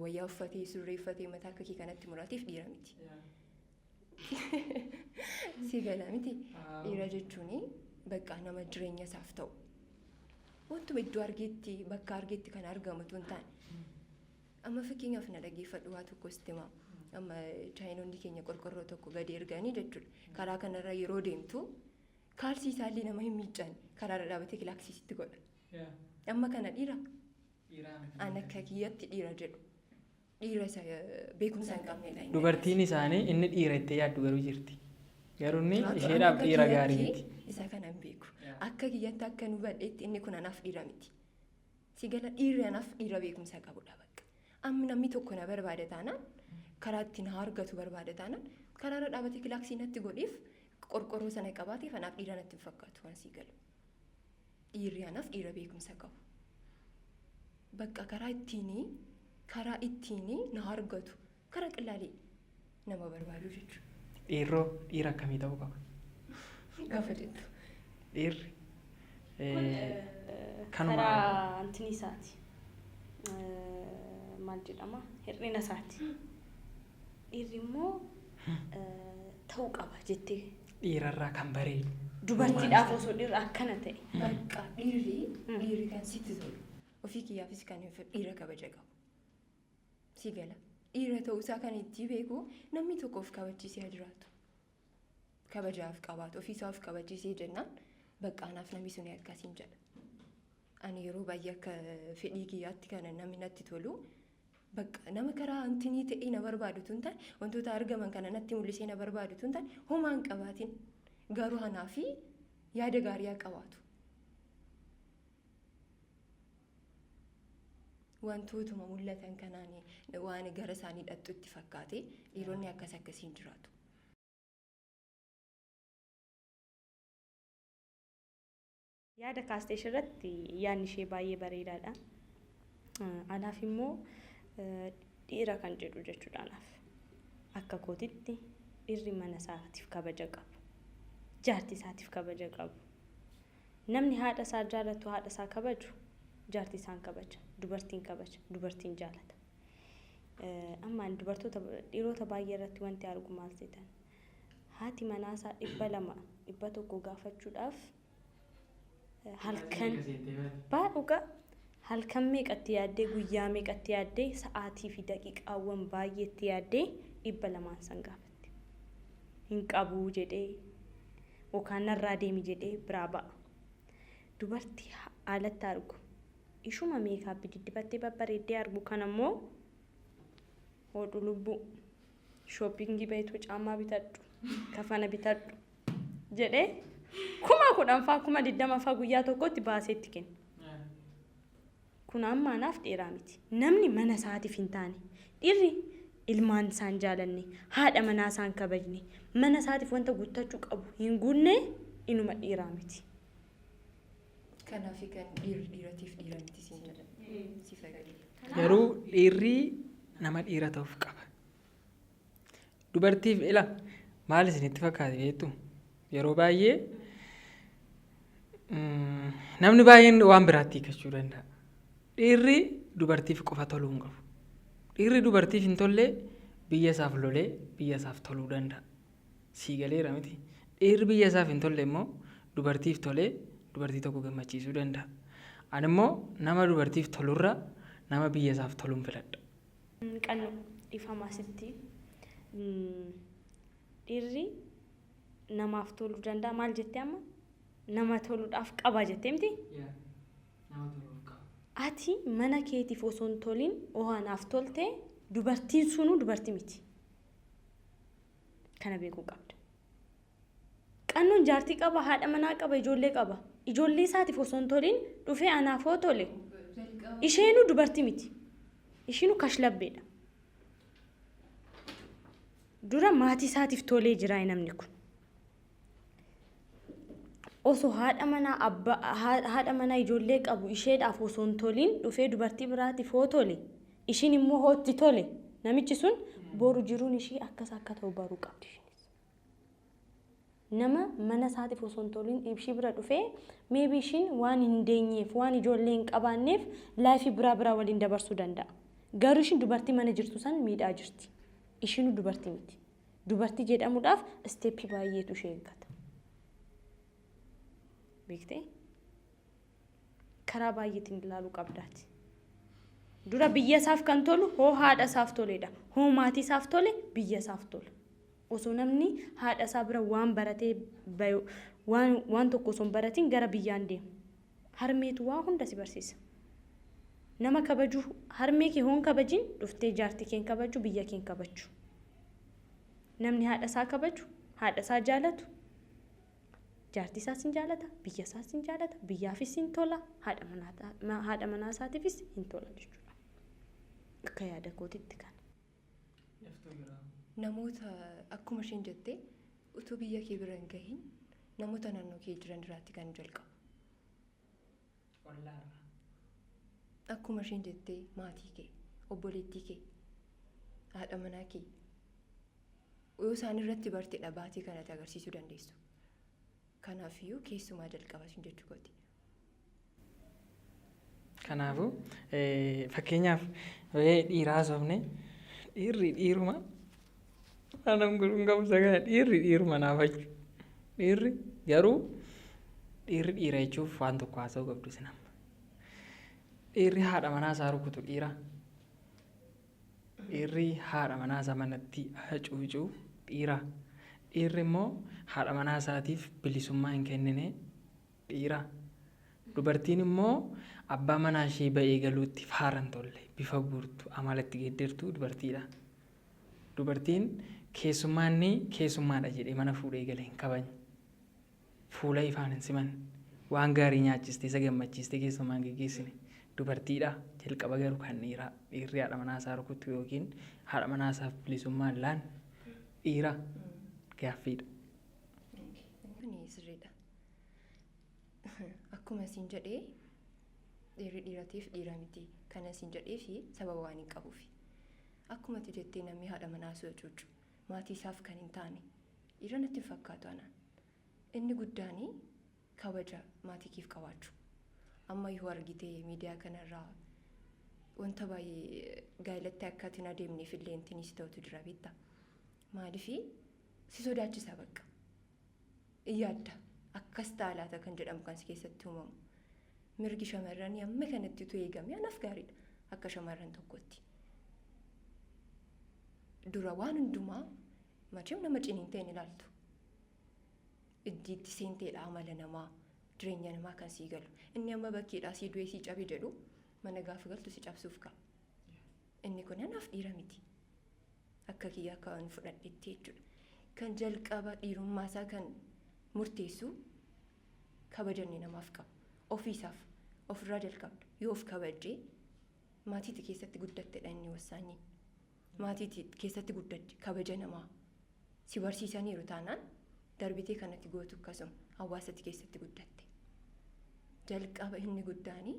Wayyaa uffatee surree uffatee mataa akka kee kanatti muraatiif dhiira miti. Si gala miti. Dhiira jechuun bakka nama jireenya isaaf ta'u. Wantuma iddoo argeetti bakka argeetti kan argamu tun taane. Amma fakkeenyaaf na dhaggeeffadhu waa tokko sitti himaa. Amma chaayinoonni keenya qorqorroo tokko gadi erganii jechuudha. Karaa kanarra yeroo deemtu kaalsii isaallee nama hin miiccan karaarra dhaabatee kilaaksiisitti godha. Amma kana dhiira. An akka kiyyatti dhiira jedhu. Dhiira isa beekumsa hin qabnedha.
Dubartiin isaanii inni dhiira itti yaaddu garuu jirti. Garuu inni isheedhaaf dhiira gaarii miti.
Isa kana hin beeku. Akka kiyyatti akka nu badheetti inni kun anaaf dhiira miti. Si gala dhiirri anaaf dhiira beekumsa qabudha bakka. Amma namni tokko na barbaada taanaan karaa ittiin na argatu barbaada taanaan karaarra dhaabatee kilaaksii natti godheef qorqorroo sana qabaateef anaaf dhiira natti hin fakkaatu waan si galu. Dhiirri anaaf dhiira beekumsa qabu. Bakka karaa ittiin na argatu karaa qillaalee nama barbaadu jechuudha.
Dhiirroo dhiira akkamii ta'uu qaba?
Gaafa jettu.
Dhiirri.
Karaa antini isaati. Maal jedhama? Hir'ina isaati. Dhiirri immoo ta'uu qaba jettee.
Dhiirarraa kan bareedu.
Dubartiidhaaf osoo dhiirri akkana ta'e.
Bakka dhiirri kan sitti tolu. Ofii kiyyaafis kan dhiira kabaja qabu. Si gala. Dhiira ta'uusaa kan itti beeku namni tokko of kabachiisee haa jiraatu. Kabajaaf qabaatu ofiisaa of kabachiisee jennaan bakka anaaf namni sun akkasiin jedha. Ani yeroo baay'ee akka fedhii kiyyaatti kana namni natti tolu bakka nama karaa antinii ta'ee na barbaadu tun taane wantoota argaman kana natti mul'isee na barbaadu tun taane homaa hin qabaatin garuu anaa fi yaada gaarii haa qabaatu. Wantootuma mul'atan kanaan waan gara isaanii hidhattu itti fakkaate dhiironni akkasiin jiraatu.
Yaada kaastee irratti yaadni ishee baay'ee bareedaadha. Anaaf immoo dhiira kan jedhu jechuudha anaaf. Akka kootitti dhiirri mana isaatiif kabaja qaba. jaartii isaatiif kabaja qabu. Namni haadha isaa jaalatu haadha isaa kabaju jaartii isaan kabaja. Dubartiin kabaja. Dubartiin jaalata. Ammaan dubartoota dhiirota baay'ee irratti wanti argu maal seetan? Haati manaa isaa 200 100 gaafachuudhaaf halkan baadhuga halkan meeqatti yaaddee guyyaa meeqatti yaaddee sa'aatii fi daqiiqaawwan baay'eetti yaaddee 200 san gaafatti. Hin qabu jedhee yookaan narraa deemi jedhee biraa ba'a. Dubartii haalatti argu. Ishuma meekaappii diddibattee babbareeddee argu kan ammoo hodhu lubbuu shoppingii bayituu caammaa bitadhu kafana bitadhu jedhee 10,000 faa 20,000 faa guyyaa tokkotti baaseetti kenna. Kun ammaanaaf dheeraa miti. Namni mana isaatiif hin taane dhiirri ilmaan isaan jaalanne haadha manaa isaan kabajne mana isaatiif wanta guuttachuu qabu hin guunne inuma dhiiraa miti.
Kanaaf kan dhiiratiif dhiira miti si fayyada.
Garuu dhiirri nama dhiira ta'uuf qaba. Dubartiif ila maal isinitti fakkaate beektu? Yeroo baay'ee namni baay'een waan biraatti hiikachuu danda'a. Dhiirri dubartiif qofa toluu hin qabu. Dhiirri dubartiif hin tolle biyya isaaf lolee biyya isaaf toluu danda'a. Sii galeera miti. Dhiirri biyya isaaf hin tolle immoo dubartiif tolee dubartii tokko gammachiisuu danda'a. Ani immoo nama dubartiif tolurra nama biyya isaaf toluun filadha.
Qannu ifamaa sitti dhiirri namaaf toluu danda'a maal jettee amma? Nama toluudhaaf qaba jettee miti?
Nama toluuf qaba.
Ati mana keetiif osoo hin toliin ohaanaaf toltee dubartiin sunuu dubartii miti. Kana beekuu qabda. Qannuun jaartii qaba, haadha manaa qaba, ijoollee qaba. Ijoollee isaatiif osoo hin toliin dhufee anaaf hoo tole. Isheenuu dubartii miti. Isheenuu kashlabbeedha. Dura maatii isaatiif tolee jira namni kun. Osoo haadha manaa ijoollee qabu isheedhaaf osoo hin toliin dhufee dubartii biraatiif hoo tole. Ishiin immoo hootti tole. Namichi sun boru jiruun ishii akkas akka ta'u baruu qabdi. Nama mana isaatiif osoo hin toliin ishii bira dhufee maybe ishiin waan hin deenyeef waan ijoollee hin qabaanneef laayifii biraa waliin dabarsuu danda'a. Garuu ishiin dubartii mana jirtu san miidhaa jirti. Ishiinuu dubartii miti. Dubartii jedhamuudhaaf isteeppii baay'eetu ishee eeggata. Beektee? Karaa baay'eetiin ilaaluu qabdaati. Dura biyya isaaf kan tolu hoo haadha isaaf toledha. Hoo maatii isaaf tole biyya isaaf tola. Osoo namni haadha isaa bira waan baratee waan tokko osoo hin baratiin gara biyyaan deemu. Harmeetu waa hunda si barsiisa. Nama kabaju harmee kee hoon kabajin dhuftee jaartii keen kabaju biyya keen kabaju. Namni haadha isaa kabaju haadha isaa jaalatu jaartii isaas hin jaalata biyya isaas hin jaalata biyyaafis hin tola haadha manaa isaatiifis hin tola jechuudha. Akka yaada kootitti kana.
Namoota akkuma isheen jettee utuu biyya kee bira hin gahin namoota naannoo kee jiran irratti kan jalqabu. Akkuma isheen jettee maatii kee, obboleettii kee, haadha manaa kee yoo isaan irratti barteedha baatee kanatti agarsiisuu dandeessu. Kanaafiyyuu keessumaa jalqabas jechuu kooti.
Kanaafuu fakkeenyaaf dhiiraa soofne dhiirri dhiiruma anam gurun qabusa kana dhiirri dhiiruma naafachu. Dhiirri garuu dhiirri dhiira jechuuf waan tokko haasa'uu qabdu isin amma. Dhiirri haadha manaa isaa rukutu dhiira. Dhiirri haadha manaa isaa manatti hacuucuu dhiira. Dhiirri immoo haadha manaa isaatiif bilisummaa hin kennine dhiira. Dubartiin immoo abbaa manaa ishee ba'ee galuutti faaran tolle bifa guurtu amalatti geeddartu dubartiidha. Dubartiin keessummaadha jedhee mana fuudhee galee hin kabajne. Fuula ifaan hin siman waan gaarii nyaachistee isa gammachiistee keessummaan geggeessine dubartiidha. Jalqaba garuu kan dhiiraa dhiirri haadha manaa isaa rukutu yookiin haadha manaa isaaf bilisummaan laan dhiira gaaffiidha.
Kuni sirriidha. Akkuma isin jedhee dhiirri dhiiratiif dhiira miti kana isin jedhee fi sababa waan hin qabuuf. Akkuma ati jettee namni haadha manaa isaa cuucu maatii isaaf kan hin taane dhiira natti fakkaatu anaan. inni guddaanii kabaja maatiif qabaachuu. Amma yoo argite miidiyaa kanarraa wanta baay'ee gaa'elatti akka hin adeemneef illee intinis ta'utu jira beektaa. Maaliif si sodaachisa bakka. Yaadda akkas taalaata kan jedhamu kan si keessatti uumamu. Mirgi shamarranii amma kanatti utuu eegame anaaf gaariidha akka shamarran tokkotti. Dura waan hundumaa macheem nama ciniin ta'een ilaaltu. Iddiitti seenteedha amala namaa, jireenya namaa kan sii galu. Inni amma bakkeedhaa sii du'ee sii cabe jedhu mana gaafa galtu si cabsuuf ka'a. Inni kun anaaf dhiira miti. Akka kiyyaa akka waan fudhadhetti jechuudha. Kan jalqaba dhiirummaasaa kan murteessu kabajanni namaaf qabu. Ofiisaaf ofirraa jalqabdu yoo of kabajjee maatiitti keessatti guddattedha inni wasaanii. Maatiitti keessatti guddatte kabaja namaa si barsiisaniiru taanaan darbitee kanatti gootu akkasuma hawaasatti keessatti guddatte. Jalqaba inni guddaanii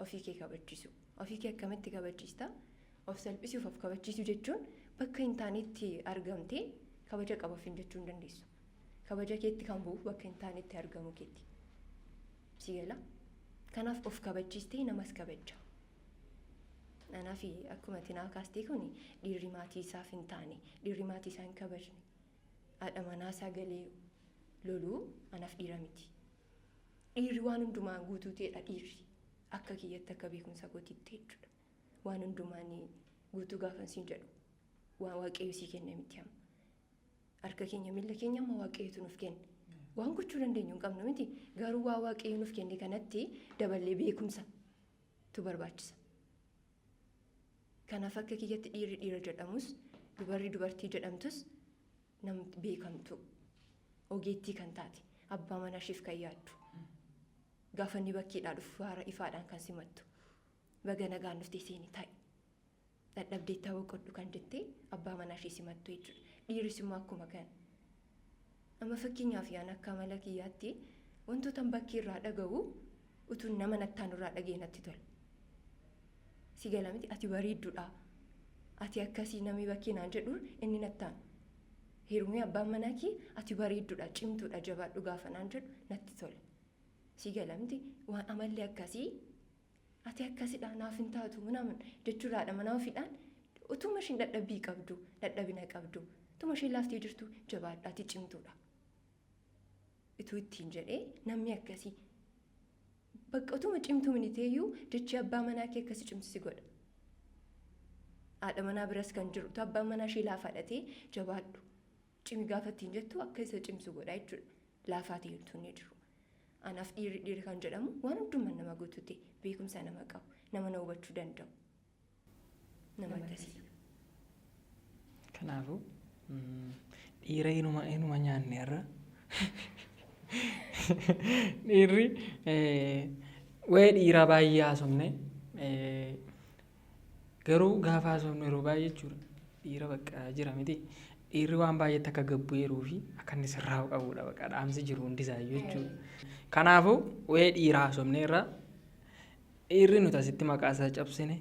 ofii kee kabachiisu. Ofii kee akkamitti kabachiista? Of salphisuuf of kabachiisu jechuun bakka hin taanetti argamtee kabaja qabaaf hin jechuu hin dandeessu. Kabaja keetti kan bu'u bakka hin taanetti argamu keetti. Si gala? Kanaaf of kabachiistee namas kabajja. Anaaf akkuma tinaa kaastee kun dhiirri maatii isaaf hin taane, dhiirri maatii isaa hin kabajne. Haadha manaa isaa galee loluu anaaf dhiira miti. Dhiirri waan hundumaan guutuu ta'edha dhiirri. Akka kiyyatti akka beekumsa gootitti jechuudha. Waan hundumaan guutuu gaafa siin jedhu waan waaqayyo sii kenne miti amma. Harka keenya miila keenya amma waaqayyotu nuuf kenne. Waan gochuu dandeenyu hin qabnu miti. Garuu waa waaqayyo nuuf kenne kanatti daballee beekumsa tu barbaachisa. Kanaaf akka kiyyatti dhiirri dhiira jedhamus dubarri dubartii jedhamtus namni beekamtu ogeettii kan taate abbaa manaa isheef kan yaaddu. Gaafa inni bakkeedhaa dhufu haara ifaadhaan kan simattu. Baga nagaan dhuftee seeni taa'e. Dadhabdee ta'uu qodhu kan jettee abbaa manaa ishee simattu jechuudha. Dhiirris immoo akkuma kana. Amma fakkeenyaaf yaan akka amala kiyyaatti wantoota bakkee irraa dhaga'u utuu nama nattaan irraa dhagee natti tola. Si gala miti ati bareedduudha. Ati akkasii namni bakkee naan jedhu inni nattaan. Heerumee abbaan manaa kee ati bareedduudha, cimtuudha, jabaadhu gaafa naan jedhu natti tola. Si gala miti waan amallee akkasii ati akkasidha naaf hin taatu namun jechuudhaadha mana ofiidhaan utuma ishiin dadhabbii qabdu, dadhabina qabdu, utuma ishiin laaftee jirtu jabaadha ati cimtuudha. Ituu ittiin jedhee namni akkasii bakka utuma cimtuu miniteeyyuu jechi abbaa manaa kee akkasii cimsisi godha. Haadha manaa biras kan jiru abbaan manaa ishee laafaadhatee jabaadhu cimi gaafa ittiin jettu akka isa cimsu godha jechuudha. Laafaa ta'etu ni jiru. Anaaf dhiirri kan jedhamu waan hundumaa nama guutuute beekumsa nama qabu nama na hubachuu danda'u nama akkasii.
Kanaafuu dhiira inuma nyaanne irra dhiirri waa'ee dhiiraa baay'ee haasofne garuu gaafa haasofnu yeroo baay'ee jechuudha dhiira bakka jira miti. Dhiirri waan baay'eetti akka gabbu yeroo fi akka inni sirraa'u qabudha bakka dhaamsi jiru hundisaayyuu jechuudha. Kanaafuu waa'ee dhiiraa haasofne irra dhiirri nuti asitti maqaasaa cabsine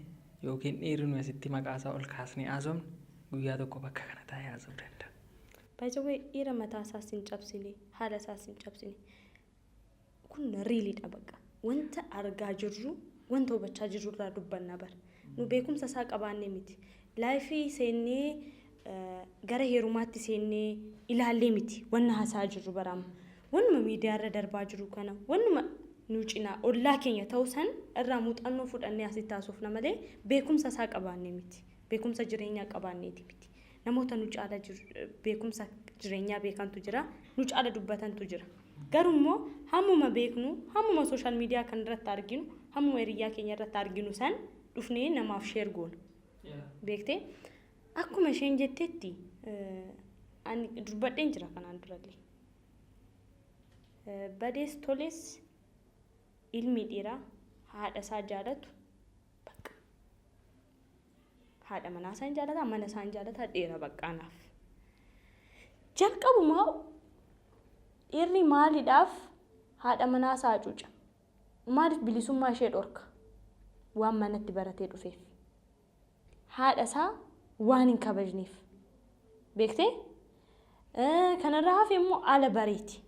yookiin dhiirri nuti asitti maqaasaa ol kaasnee haasofne guyyaa tokko bakka kana taa'ee haasofuu danda'a.
Baay'ee dhiira mataa isaas hin cabsine, haala isaas hin cabsine. Kun riiliidha bakka. Wanta argaa jirru, wanta hubachaa jirru irraa dubbanna bara. Nu beekumsa isaa qabaannee miti. Laayifii seennee gara heerumaatti seennee ilaallee miti. Wanna haasaa jirru baraama. Wannuma miidiyaa irra darbaa jiru kana, wannuma nu cinaa ollaa keenya ta'uu san irraa muuxannoo fudhannee asitti haasofna malee beekumsa isaa qabaannee miti. Beekumsa jireenyaa qabaanneeti miti. Namoota nu caala beekumsa jireenyaa beekantu jira, nu caala dubbatantu jira. Garuu immoo hammuma beeknu, hammuma sooshaal miidiyaa kan irratti arginu, hammuma hiriyyaa keenya irratti arginu san dhufnee namaaf sheer goona. Beektee akkuma isheen jetteetti ani dubbadheen jira kanaan durallee. Badees tolees ilmi dhiiraa haadha isaa jaalatu bakka. Haadha manaa isaa jaalata, mana isaa jaalata dheera baqqaanaaf. Jalqabumaa dhiirri maaliidhaaf haadha manaa isaa hacuuca? Maaliif bilisummaa ishee dhorka? Waan manatti baratee dhufeef. Haadha isaa waan hin kabajneef. Beektee? Kanarraa hafe immoo ala bareeti.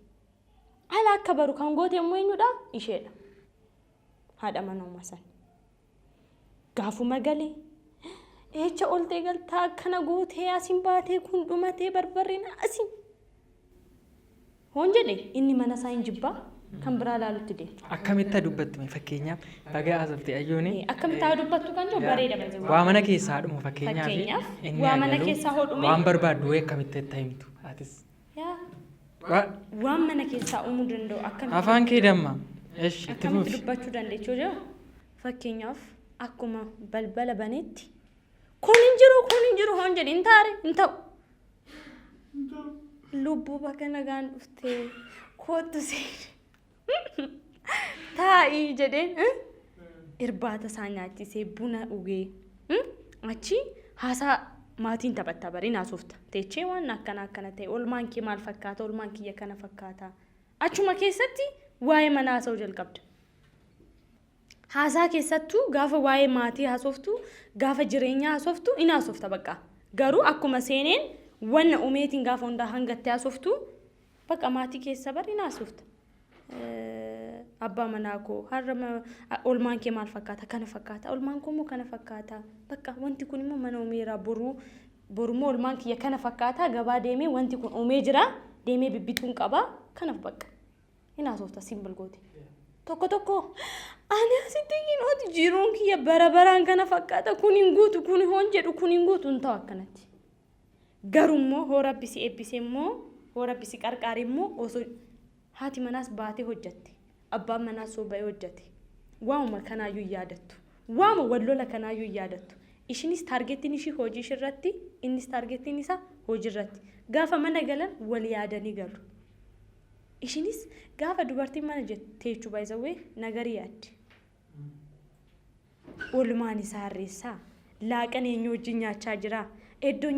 Ala akka baru kan goote immoo eenyudha? Isheedha. Haadha manaa masan. Gaafuma galee eecha oltee galtaa akkana gootee asin baatee kun dhumatee barbarreen asin. Hoon jedhe inni mana isaa hin jibbaa kan biraa laalutti deema.
Akkamitti dubbattu fakkeenyaaf bagaa asooftee ayyooni.
Akkamitti dubbattu kan jiru bareeda baze.
Waa mana keessaa haadhuma fakkeenyaaf.
Waa mana keessaa hodhume.
Waan barbaaddu akkamitti itti himtu atis.
Waan mana keessaa uumuu danda'u akkamitti.
Afaan kee damma. Eesh itti fufi.
Akkamitti dubbachuu dandeechuu jira. Fakkeenyaaf akkuma balbala baneetti kun hin jiru hoon jedhe hin taare hin ta'u. Lubbuu bakka nagaan dhuftee kootu seen taa'ii jedheen irbaata isaa nyaachisee buna dhugee achi haasaa maatiin taphatta bariin haasofta teechee waan akkana ta'e olmaan kee maal fakkaata olmaan kiyya kana fakkaata achuma keessatti waa'ee manaa haasa'uu jalqabda. Haasaa keessattuu gaafa waa'ee maatii haasoftu gaafa jireenyaa haasoftu in haasofta bakka garuu akkuma seeneen wanna umeetiin gaafa hundaa hangattee haasoftu bakka maatii keessa bari in haasofta. Abbaa manaa koo har'a olmaan kee maal fakkaata kana fakkaata olmaan koo immoo kana fakkaata bakka wanti kun immoo mana umeeraa borummoo olmaan kiyya kana fakkaata gabaa deemee wanti kun umee jira deemee bibbituun qaba kanaaf bakka in haasofta simbal goote. Tokko ani asitti hinooti jiruun kiyya baraan kana fakkaata kun hin guutu kun hoon jedhu kun hin guutu hin ta'u akkanatti. Garummoo hoo rabbisi eebbisee immoo hoo rabbisi qarqaaree immoo osoo haati manaas baatee hojjatte abbaan manaas sooba'ee hojjate waamuma kanaayyuu yaadattu waama wallola kanaayyuu yaadattu ishinis taargeettiin ishii hojii ishirratti innis taargeettiin isaa hojii irratti gaafa mana galan wal yaadanii galu. Ishinis gaafa dubartiin mana jetteechuu baay'isawwee nagarii yaaddi. Oolmaan isaa harreessaa laaqana eenyu wajjin nyaachaa jira. Iddoo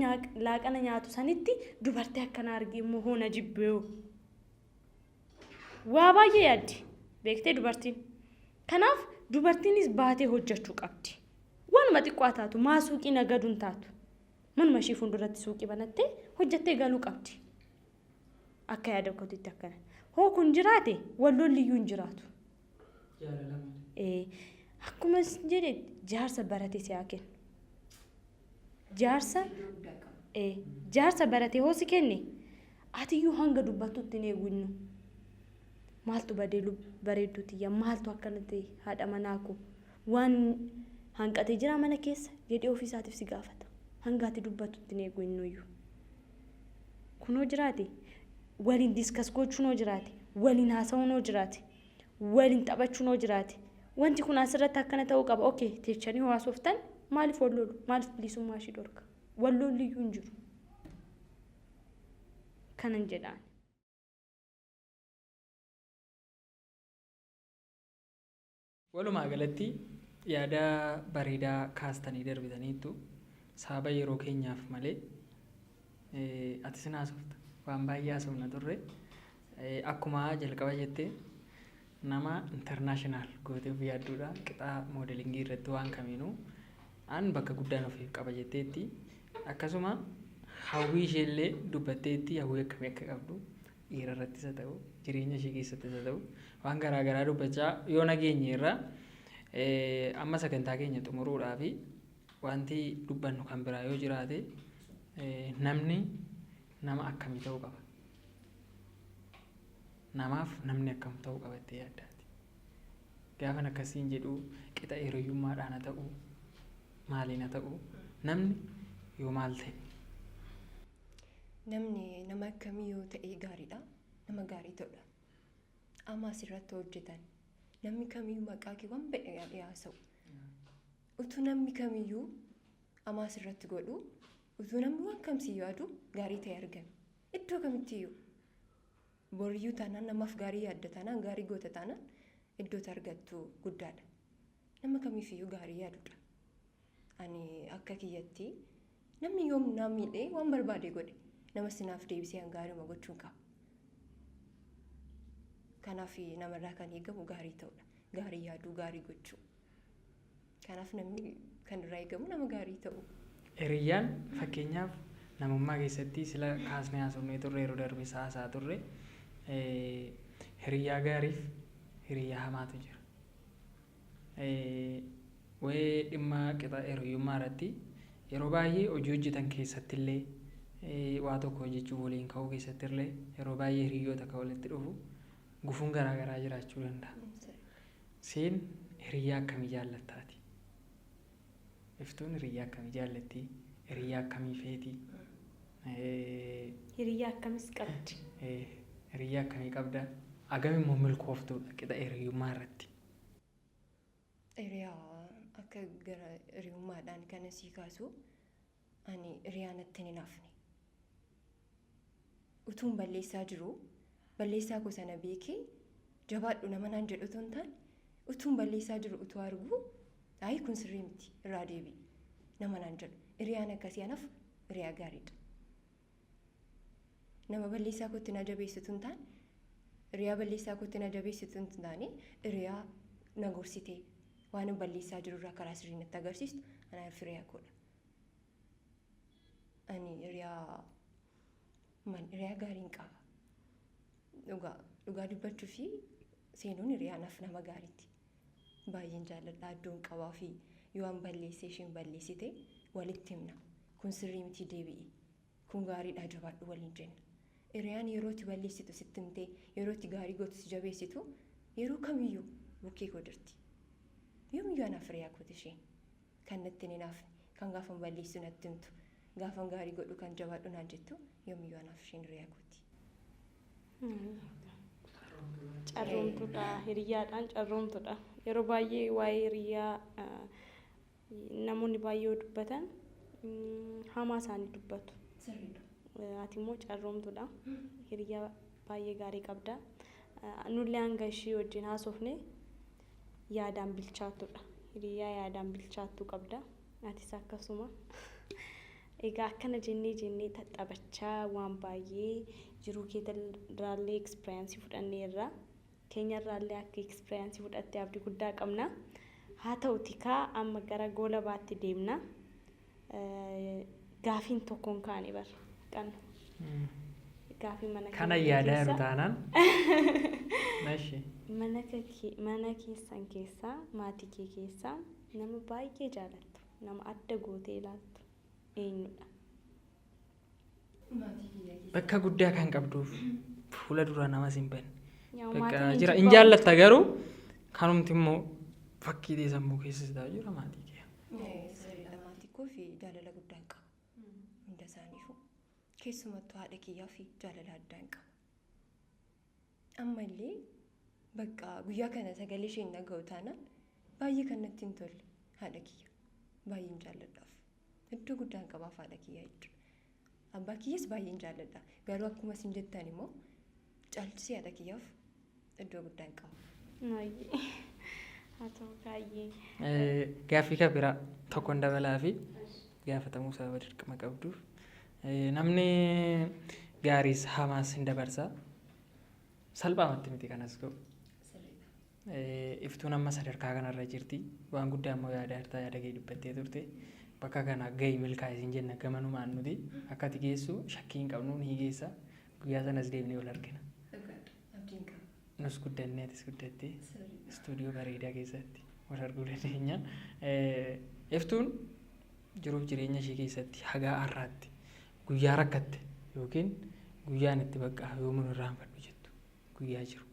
laaqana nyaatu sanitti dubartii akkana argee immoo hoona jibbee. Waa baay'ee yaaddi beektee dubartiin. Kanaaf dubartiinis baatee hojjechuu qabdi. Waanuma xiqqoo taatu maa suuqii nagaduun taatu. Manuma ishii fuulduratti suuqii banattee hojjettee galuu qabdi. Akka yaada kootiitti akkana. Hoo kun jiraate walloon liyyuu hin jiraatu. Akkuma jedhe jaarsa barate si haa kennu. Jaarsa barate hoo si kenne atiyyuu hanga dubbattutti hin eegunnu. Maaltu badee bareedduutiyya maaltu akkana ta'e haadha manaa koo waan hanqatee jira mana keessa jedhee ofiisaatiif si gaafata. Hanga ati dubbattutti hin eegunnuyyuu. Kunoo jiraate. Waliin diskas gochuun hoo jiraate waliin haasa'uun hoo jiraate waliin taphachuun hoo jiraate wanti kun asirratti akkana ta'uu qaba okay teechanii haasoftan maaliif wallolu maaliif bilisummaa ishii dhorka walloon liyyuu hin jiru kanan jedhaan.
Walumaa galatti yaada bareedaa kaastanii darbitaniittu sababa yeroo keenyaaf malee ati sin haasofta. Waan baay'ee haasofna turre akkuma jalqaba jettee nama internaashinaal gooteef yaadduudha qixaa moodelingii irratti waan kamiinuu an bakka guddaan ofiif qaba jetteetti akkasuma hawwii isheellee dubbatteetti hawwii akkamii akka qabdu dhiira irrattis haa ta'u jireenya ishee keessattis haa ta'u waan garaagaraa dubbachaa yoo nageenye irraa amma sagantaa keenya xumuruudhaa fi wanti dubbannu kan biraa yoo jiraate namni nama akkamii ta'uu qaba. Namaaf namni akkam ta'uu qaba itti yaaddaati. Gaafan akkasiin jedhu qixa hiriyyummaadhaan haa ta'u maaliin haa ta'u namni yoo maal ta'e.
Namni nama akkamii yoo ta'e gaariidha. Nama gaarii ta'udha. Amma asirratti hojjetan namni kamiyyuu maqaa kee waan badhe haasa'u. Utuu namni kamiyyuu amma asirratti godhu utuu namni waan kamsii yaadu gaarii ta'e argame. Iddoo kamittiyyuu boriyyuu taanaan namaaf gaarii yaadda taanaan gaarii goota taanaan iddootti argattu guddaadha. Nama kamiifiyyuu gaarii yaadudha. Ani akka kiyyatti namni yoom naa miidhee waan barbaade godhe nama sinaaf deebisee gaariima gochuun qaba. Kanaaf namarraa kan eegamu gaarii ta'udha. Gaarii yaaduu gaarii gochuu. Kanaaf namni kan irraa eegamu nama gaarii ta'u.
Hiriyyaan fakkeenyaaf namummaa keessatti sila kaasnee haasofnee turre yeroo darbe haasaa turre hiriyaa gaariif hiriyaa hamaatu jira. Wayii dhimma qixa hiriyyummaa irratti yeroo baay'ee hojii hojjetan keessatti illee waa tokko hojjechuu waliin ka'uu keessatti illee yeroo baay'ee hiriyyoota kan walitti dhufu gufuun garaa garaa jiraachuu danda'a. Siin hiriyaa akkamii jaallattaati? Iftuun hiriyaa akkamii jaallatti? Hiriyaa akkamii feeti?
Hiriyaa akkamis qabdi?
Hiriyaa akkamii qabda? Agam immoo milkooftuudha qixa hiriyyummaa irratti?
Hiriyaa akka gara hiriyyummaadhaan kana sii kaasu ani hiriyaa natti hin hafne. Utuun balleessaa jiru balleessaa koo sana beekee jabaadhu nama naan jedhu otoo hin taane utuun balleessaa jiru utuu argu ayi kun sirrii miti irraa deebi'i nama naan jedhu hiriyaan akkasii anaaf hiriyaa gaariidha. Nama balleessaa kootti na jabeessitu hin taane hiriyaa balleessaa kootti na jabeessitu hin taane hiriyaa na gorsitee waan balleessaa jirurraa karaa sirrii natti agarsiistu anaaf hiriyaa koodha. Ani hiriyaa gaariin qaba. Dhugaa dubbachuu fi seenuun hiriyaa naaf nama gaariiti. Baay'een jaalladha iddoon qabaa fi yoo an balleessee isheen balleessite walitti himna. Kun sirrii miti deebi'i. Kun gaariidha jabaadhu waliin jenna. Hiriyaan yeroo itti balleessitu sitti himtee yeroo itti gaarii gootu si jabeessitu yeroo kamiyyuu bukkee koo jirti. Yoomiyyuu anaaf hiriyaa kooti isheen. Kan natti hin hafne kan gaafa balleessu natti himtu gaafa gaarii godhu kan jabaadhu naan jettu yoomiyyuu anaaf isheen hiriyaa kooti.
Carroomtuudha hiriyaadhaan carroomtuudha. Yeroo baay'ee waa'ee hiriyaa namoonni baay'ee dubbatan hamaa isaanii dubbatu. Ati immoo carroomtuudha. Hiriyaa baay'ee gaarii qabda. Nullee hanga ishii wajjin haasofne yaadaan bilchaattuudha. Hiriyaa yaadaan bilchaattuu qabda. Atis akkasuma. Egaa akkana jennee tattaphachaa waan baay'ee jiruu keetirraallee ekspiriyaansii fudhanneerra. Keenyarraallee akka ekspiriyaansii fudhattee abdii guddaa qabna. Haa ta'uti kaa amma gara goola baatti deemna. Gaafiin tokkoon kaane bara qanna. Gaafii mana
kana yaadaa jiru taanaan.
Mana keessan keessaa maatii kee keessaa nama baay'ee jaalattu nama adda gootee ilaaltu eenyudha?
Bakka guddaa kan qabduuf fuula dura namas hin banne. Bakka jira hin jaallatta garuu kanumti immoo fakkii sammuu keessa sitaa jira maatii kee.
Maatii koo fi jaalala guddaa hin qabu. Hunda isaaniifuu keessumattuu haadha kiyyaa fi jaalala addaa hin qabu. Ammallee bakka guyyaa kana sagalee isheen dhaga'u taanaan baay'ee kan natti hin tolle haadha kiyya baay'een jaalladhaaf iddoo guddaa hin qabaaf haadha kiyyaa jechuudha. Abbaa kiyyas baay'een jaalladha garuu akkuma isin jettan immoo caalchisee haadha kiyyaaf iddoo guddaa hin qabu.
Haa ta'u baay'ee.
Gaaffii kan biraa tokkoon dabalaa fi gaafatamuu sababa dirqama qabduuf namni gaariis hamaas hin dabarsa. Salphaamatti miti kanas ga'u. Iftuun amma sadarkaa kanarra jirti. Waan guddaa immoo yaada kee dubbattee turte. Bakka kana gahii milkaa'e isin jenna gamanumaan nuti akka ati geessu shakkii hin qabnu ni geessa. Guyyaa sanas deemnee wal argina. Nus guddannee atis guddattee istuudiyoo bareedaa keessatti wal arguu dandeenya. Iftuun jiruuf jireenya ishee keessatti hagaa har'aatti guyyaa rakkatte yookiin guyyaan itti bakka yoomuun irraanfadhu jettu guyyaa jiru.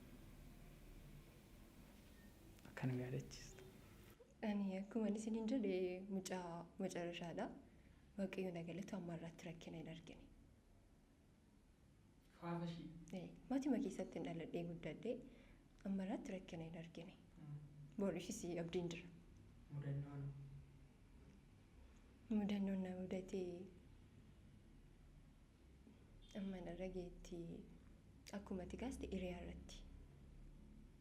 Akkana yaadachiistu.
Ani akkuma isiniin jedhe mucaa macarashaadha. Waaqayyoon galatu amma irratti rakkina hin argine. Maatii keessatti hin dhaladhee guddadhee amma irratti rakkina hin argine. Boorishis abdiin jira. Mudannoon na mudatee amma narra geetti akkuma ati kaaste hiriyaa irratti.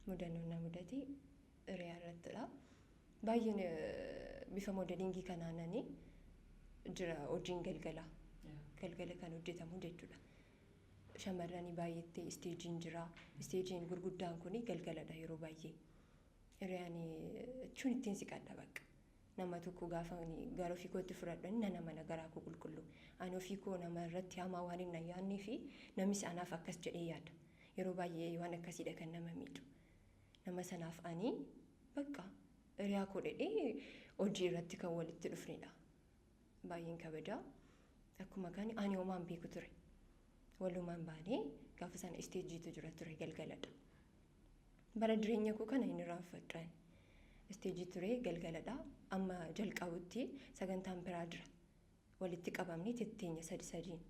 Mudannoon na mudatee hiriyaa irrattidha. Baay'een bifa modelingii kanaananii jira hojiin galgala kan hojjetamu jechuudha. Shamarranii baay'eetti isteejiin jira. Isteejiin gurguddaan kun galgaladha yeroo baay'ee. Hiriyaan jechuun ittiin siqadha bakka. Nama tokko gaafa gara ofii kootti fudhadhanii nana mana garaa koo qulqullu. Ani ofii koo nama irratti hamaa waan hin yaadnee fi namis anaaf akkas jedhee yaada. yeroo baay'ee waan akkasiidha kan nama miidhu. Nama sanaaf ani bakka hiriyaa koo dhedhee hojii irratti kan walitti dhufnedha. Baay'een kabajaa. Akkuma kan ani homaan beeku ture. Walumaan baanee gaafa sana isteejiitu jira ture galgaladha. Bara jireenya koo kana hin irraanfadhaan. Isteejii ture galgaladha. Amma jalqabutti sagantaan biraa jira. Walitti qabamni tetteenya sadiin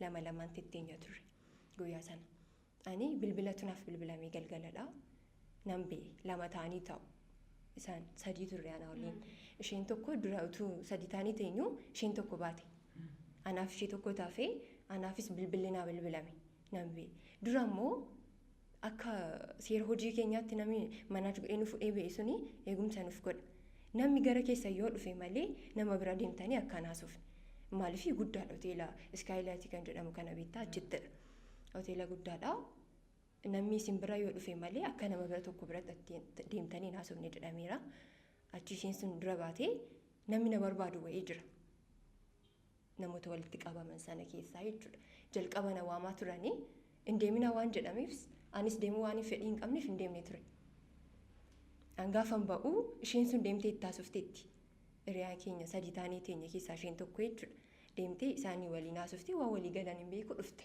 lama lamaan tetteenya ture guyyaa sana. Ani bilbilatu naaf bilbilamee galgaladha. Nan bee lama ta'anii taa'u. Isaan sadii turre ana waliin. Isheen tokko dura utuu sadii ta'anii teenyu isheen tokko baate. Anaaf ishee tokko taafee anaafis bilbilli naa bilbilame. Nan bee dura immoo akka seera hojii keenyaatti namni manaa jedhee nu fudhee ba'e suni eegumsa nuuf godha. Namni gara keessa yoo dhufe malee nama bira deemtanii akka naasuuf. Maaliif guddaadha hoteela Iskaayilaaytii kan jedhamu kana beektaa achittidha. Hoteela guddaadha. Namni isin bira yoo dhufe malee akka nama bira tokko biratti deemtanii naasofne jedhameera. Achi isheen sun dura baatee namni na barbaadu wayii jira. Namoota walitti qabaman sana keessaa jechuudha. Jalqaba na waamaa turanii hin deemina waan jedhameef anis deemuu waan fedhii hin qabneef hin deemne ture. Hangaafan ba'uu isheen sun deemtee itti haasofteetti. Hiriyaa keenya sadii taanee teenya keessaa isheen tokko jechuudha. Deemtee isaanii waliin haasoftee waan walii galan hin beeku dhufte.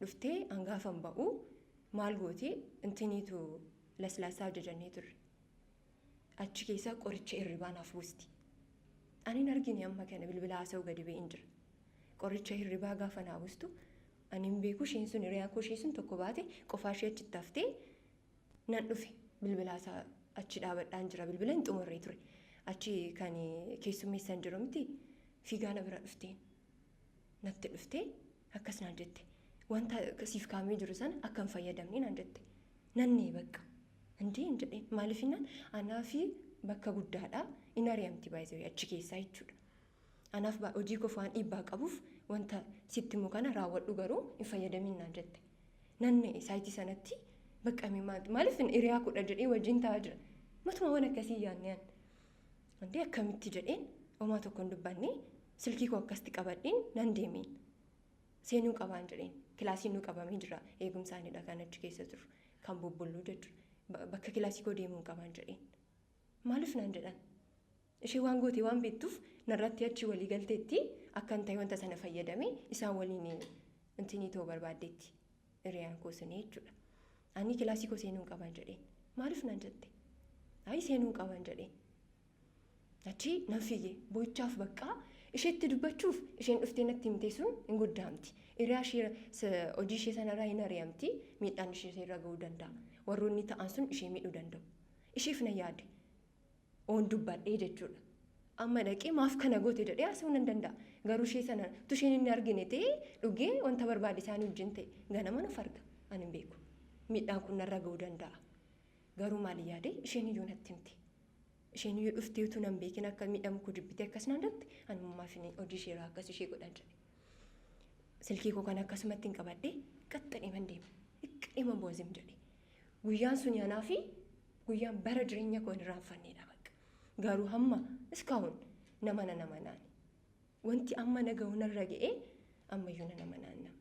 Dhuftee hangaafan ba'uu maal gootee intiniitu laslaasaa ajajannee turre. Achi keessaa qoricha hirribaa naaf buusti. Ani argine amma kana bilbila haasa'u gadi ba'een jira. Qoricha hirribaa gaafa naa buustu ani hin beeku isheen sun hiriyaa koo ishee sun tokko baate qofaa ishee achitti haftee nan dhufe bilbila haasaa achi dhaabadhaan jira bilbila hin xumurree ture. Achi kan keessummeessan jiru miti fiigaa na bira dhufteen natti dhuftee akkas naan jette. Wanta siif kaamee jiru sana akka hin fayyadamne naan jette. Nannee bakka. Indee hin jedheen maaliifinaan anaa fi bakka guddaadha in ari'amti baay'ee achi keessaa jechuudha. Anaaf hojii qofaan dhiibbaa qabuuf wanta sitti immoo kana raawwadhu garuu hin fayyadamin naan jette. Nannee saayitii sanatti baqqamee maaliif hiriyaa kudha jedhee wajjin taa'aa jira. Matuma waan akkasii yaadneen. Indee akkamitti jedheen homaa tokko hin dubbanne silkii koo akkasitti qabadheen nan deemeen. Seenuu qabaan jedheen kilaasiin nu qabamee jira eegumsaanidha kan achi keessa jiru kan bubbulluu jechuudha. Bakka kilaasii koo deemuu qabaan jedheen. Maaliif naan jedhan? Ishee waan gootee waan beektuuf narratti achi walii galteetti akka hin ta'e wanta sana fayyadamee isaan waliin intinii ta'uu barbaaddeetti. Hiriyaan koo suni jechuudha. Ani kilaasii koo seenuu qabaan jedheen. Maaliif naan jette? Ayi seenuu qabaan jedheen. Achi nan fiige boo'ichaaf baqqaa isheetti dubbachuuf isheen dhuftee natti himte sun hin guddaamti. Hiriyaa ishee hojii ishee sanarraa hin ari'amti miidhaan ishee irra gahuu danda'a. Warroonni ta'an sun ishee miidhuu danda'u. Isheef na yaade. Oon dubbadhee jechuudha. Amma dhaqee maaf kana goote jedhee haasa'uu nan danda'a. Garuu ishee sana utuu isheen inni argine ta'ee dhugee wanta barbaade isaanii wajjin ta'e ganama nuuf arga. Ani hin beeku. Miidhaan kun narra gahuu danda'a. Garuu maali yaade isheen iyyuu natti himte. Isheen iyyuu dhuftee utuu nan beekin akka miidhamu koo jibbitee akkas naan dhatte ani mammaaf hojii isheerraa akkas ishee godhan jedhe. Silkii koo kana akkasumatti hin qabadhee qaxxadhee man deema. Hiqqadhee man boozim jedhe. Guyyaan sun yaanaa fi guyyaan bara jireenya koo hin irraanfanneedha bakka. Garuu hamma iskaawun nama naani. Wanti amma nagahuu narra ga'ee ammayyuu nama naannama.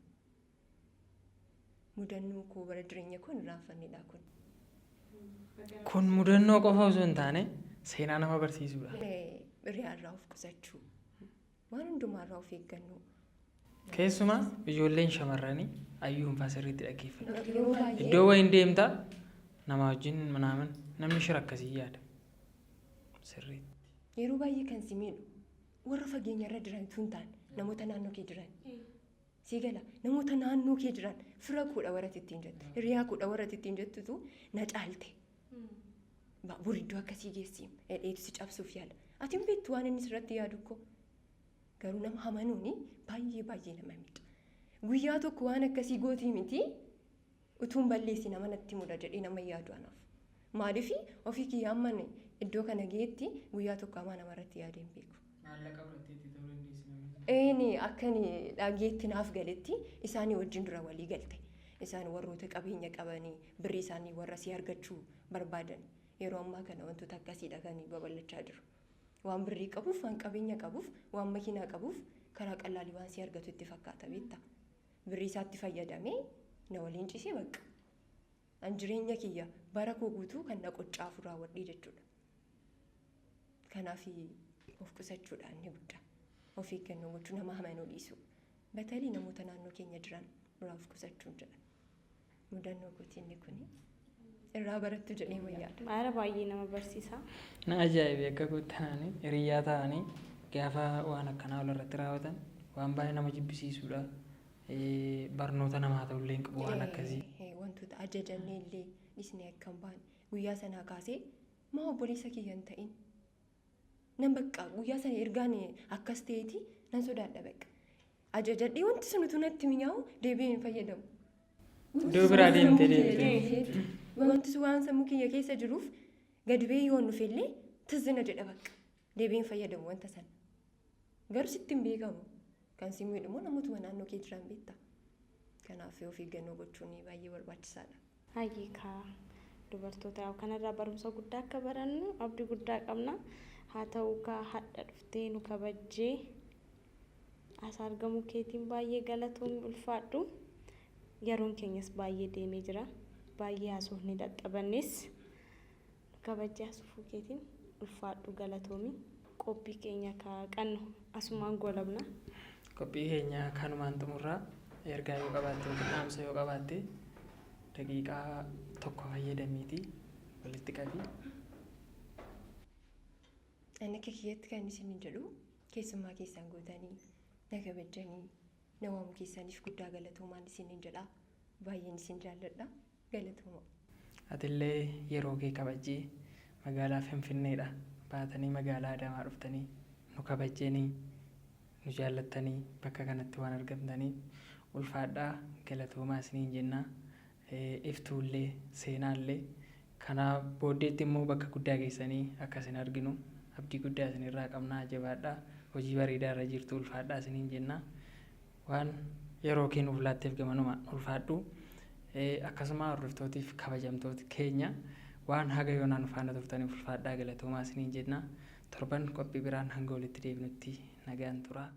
Mudannoo koo bara jireenya koo hin irraanfanneedha kun.
Kun mudannoo qofa osoo hin taane seenaa nama barsiisudha.
Hiriyaarraa of qusachuu waan hundumaarraa of eeggannoo.
Keessumaa ijoolleen shamarranii ayyuun fa'aa sirriitti dhaggeeffatu. Iddoo wayiin deemtaa nama wajjin namni shira akkasii yaada. Sirriitti.
Yeroo baay'ee kan si miidhu warra fageenyarra jiran tun ta'an namoota naannoo kee jiran. Siigala namoota naannoo kee jiran fira kuudha warra ittiin jettu hiriyaa kuudha warra ittiin jettutu na caalte. Baaburri iddoo akkasii geessi dheetu si cabsuuf yaala. Ati hin beektu waan inni sirratti yaadu koo. Garuu nama hamanuuni baay'ee nama miidha. Guyyaa tokko waan akkasii gootii miti utuun balleessi nama natti muda jedhee nama yaadu anaaf. Maaliif ofii kiyyaa amman iddoo kana geetti guyyaa tokko hamaa namarratti yaadee hin beeku. Akkani dhageetti naaf galetti isaanii wajjin dura walii galte. Isaan warroota qabeenya qabanii birrii isaanii warra si argachuu barbaadan yeroo ammaa kana wantoota akkasiidha kan babal'achaa jiru. Waan birrii qabuuf, waan qabeenya qabuuf, waan makiinaa qabuuf karaa qalaalii waan si argatu itti fakkaata beektaa. Birrii isaatti fayyadamee na waliin cisee bakka. An jireenya kiyya bara koo guutuu kan na qoccaafu raawwadhee jechuudha. Kanaaf of qusachuudha inni guddaa. Of eeggannoo gochuu nama amanuu dhiisu. Batalii namoota naannoo keenya jiran irraa of qusachuun jedha. Mudannoo kootii inni kuni irraa barattu jedhee wayyaadha.
Maara baay'ee nama barsiisa.
Na ajaa'ibe akka guuttaanii hiriyaa ta'anii gaafa waan akkanaa walirratti raawwatan waan baay'ee nama jibbisiisudha. Barnoota namaa ta'ullee hin qabu waan akkasii.
Wantoota ajajannee illee dhisnee akka hin baane guyyaa sanaa kaasee maa obboleessa kiyya hin ta'in. Nan bakka guyyaa sana ergaan akkas ta'eeti nan sodaadha bakka. Ajajadhee wanti sunutu natti mi'aawu deebi'ee hin fayyadamu.
Iddoo biraa deemtee deemtee.
Wanti sun waan sammuu kiyya keessa jiruuf gadi ba'ee yoo nuufillee tizzina jedha bakka. Deebi'ee hin fayyadamu wanta sana. Garuu sitti hin beekamu. Kan si miidhu immoo namootuma naannoo kee jiran beekta. Kanaaf of eeggannoo gochuun baay'ee barbaachisaadha.
Hayyikaa dubartoota kanarraa barumsa guddaa akka barannu abdii guddaa qabna. Haa ta'u kaa hadha dhuftee nu kabajjee as argamu keetiin baay'ee galatoomii ulfaadhu. Yeroon keenyas baay'ee deemee jira. Baay'ee haasofni dadhabannes nu kabajjee haasofuu keetiin ulfaadhu galatoomii. Qophii keenya qannu asumaan golabna.
Qophii keenya kanumaan xumurraa ergaa yoo qabaatte yookiin dhaamsa yoo qabaatte daqiiqaa tokko fayyadamiitii walitti qabii.
Ani akka kiyyatti kan isin jedhu keessummaa keessan gootanii na kabajanii na waamu keessaniif guddaa galatoomaan isin jedha. Baay'een isin jaalladha. Galatooma.
Atillee yeroo kee kabajjee magaalaa Finfinneedha baatanii magaalaa Adaamaa dhuftanii nu kabajjeenii nu jaallattanii bakka kanatti waan argamtanii ulfaadhaa galatoomaa isiniin jenna. Iftuullee seenaallee kanaa booddeetti immoo bakka guddaa geessanii akka isin arginu abdii guddaa isinirraa qabnaa jabaadhaa hojii bareedaa irra jirtu ulfaadhaa isiniin jenna. Waan yeroo kee nuuf laatteef gamanuma ulfaadhu. Akkasuma hordoftootiif kabajamtooti keenya waan haga yoonaan faana turtaniif ulfaadhaa galatoomaa isiniin jenna. Torban qophii biraan hanga walitti deebinutti nagaan turaa.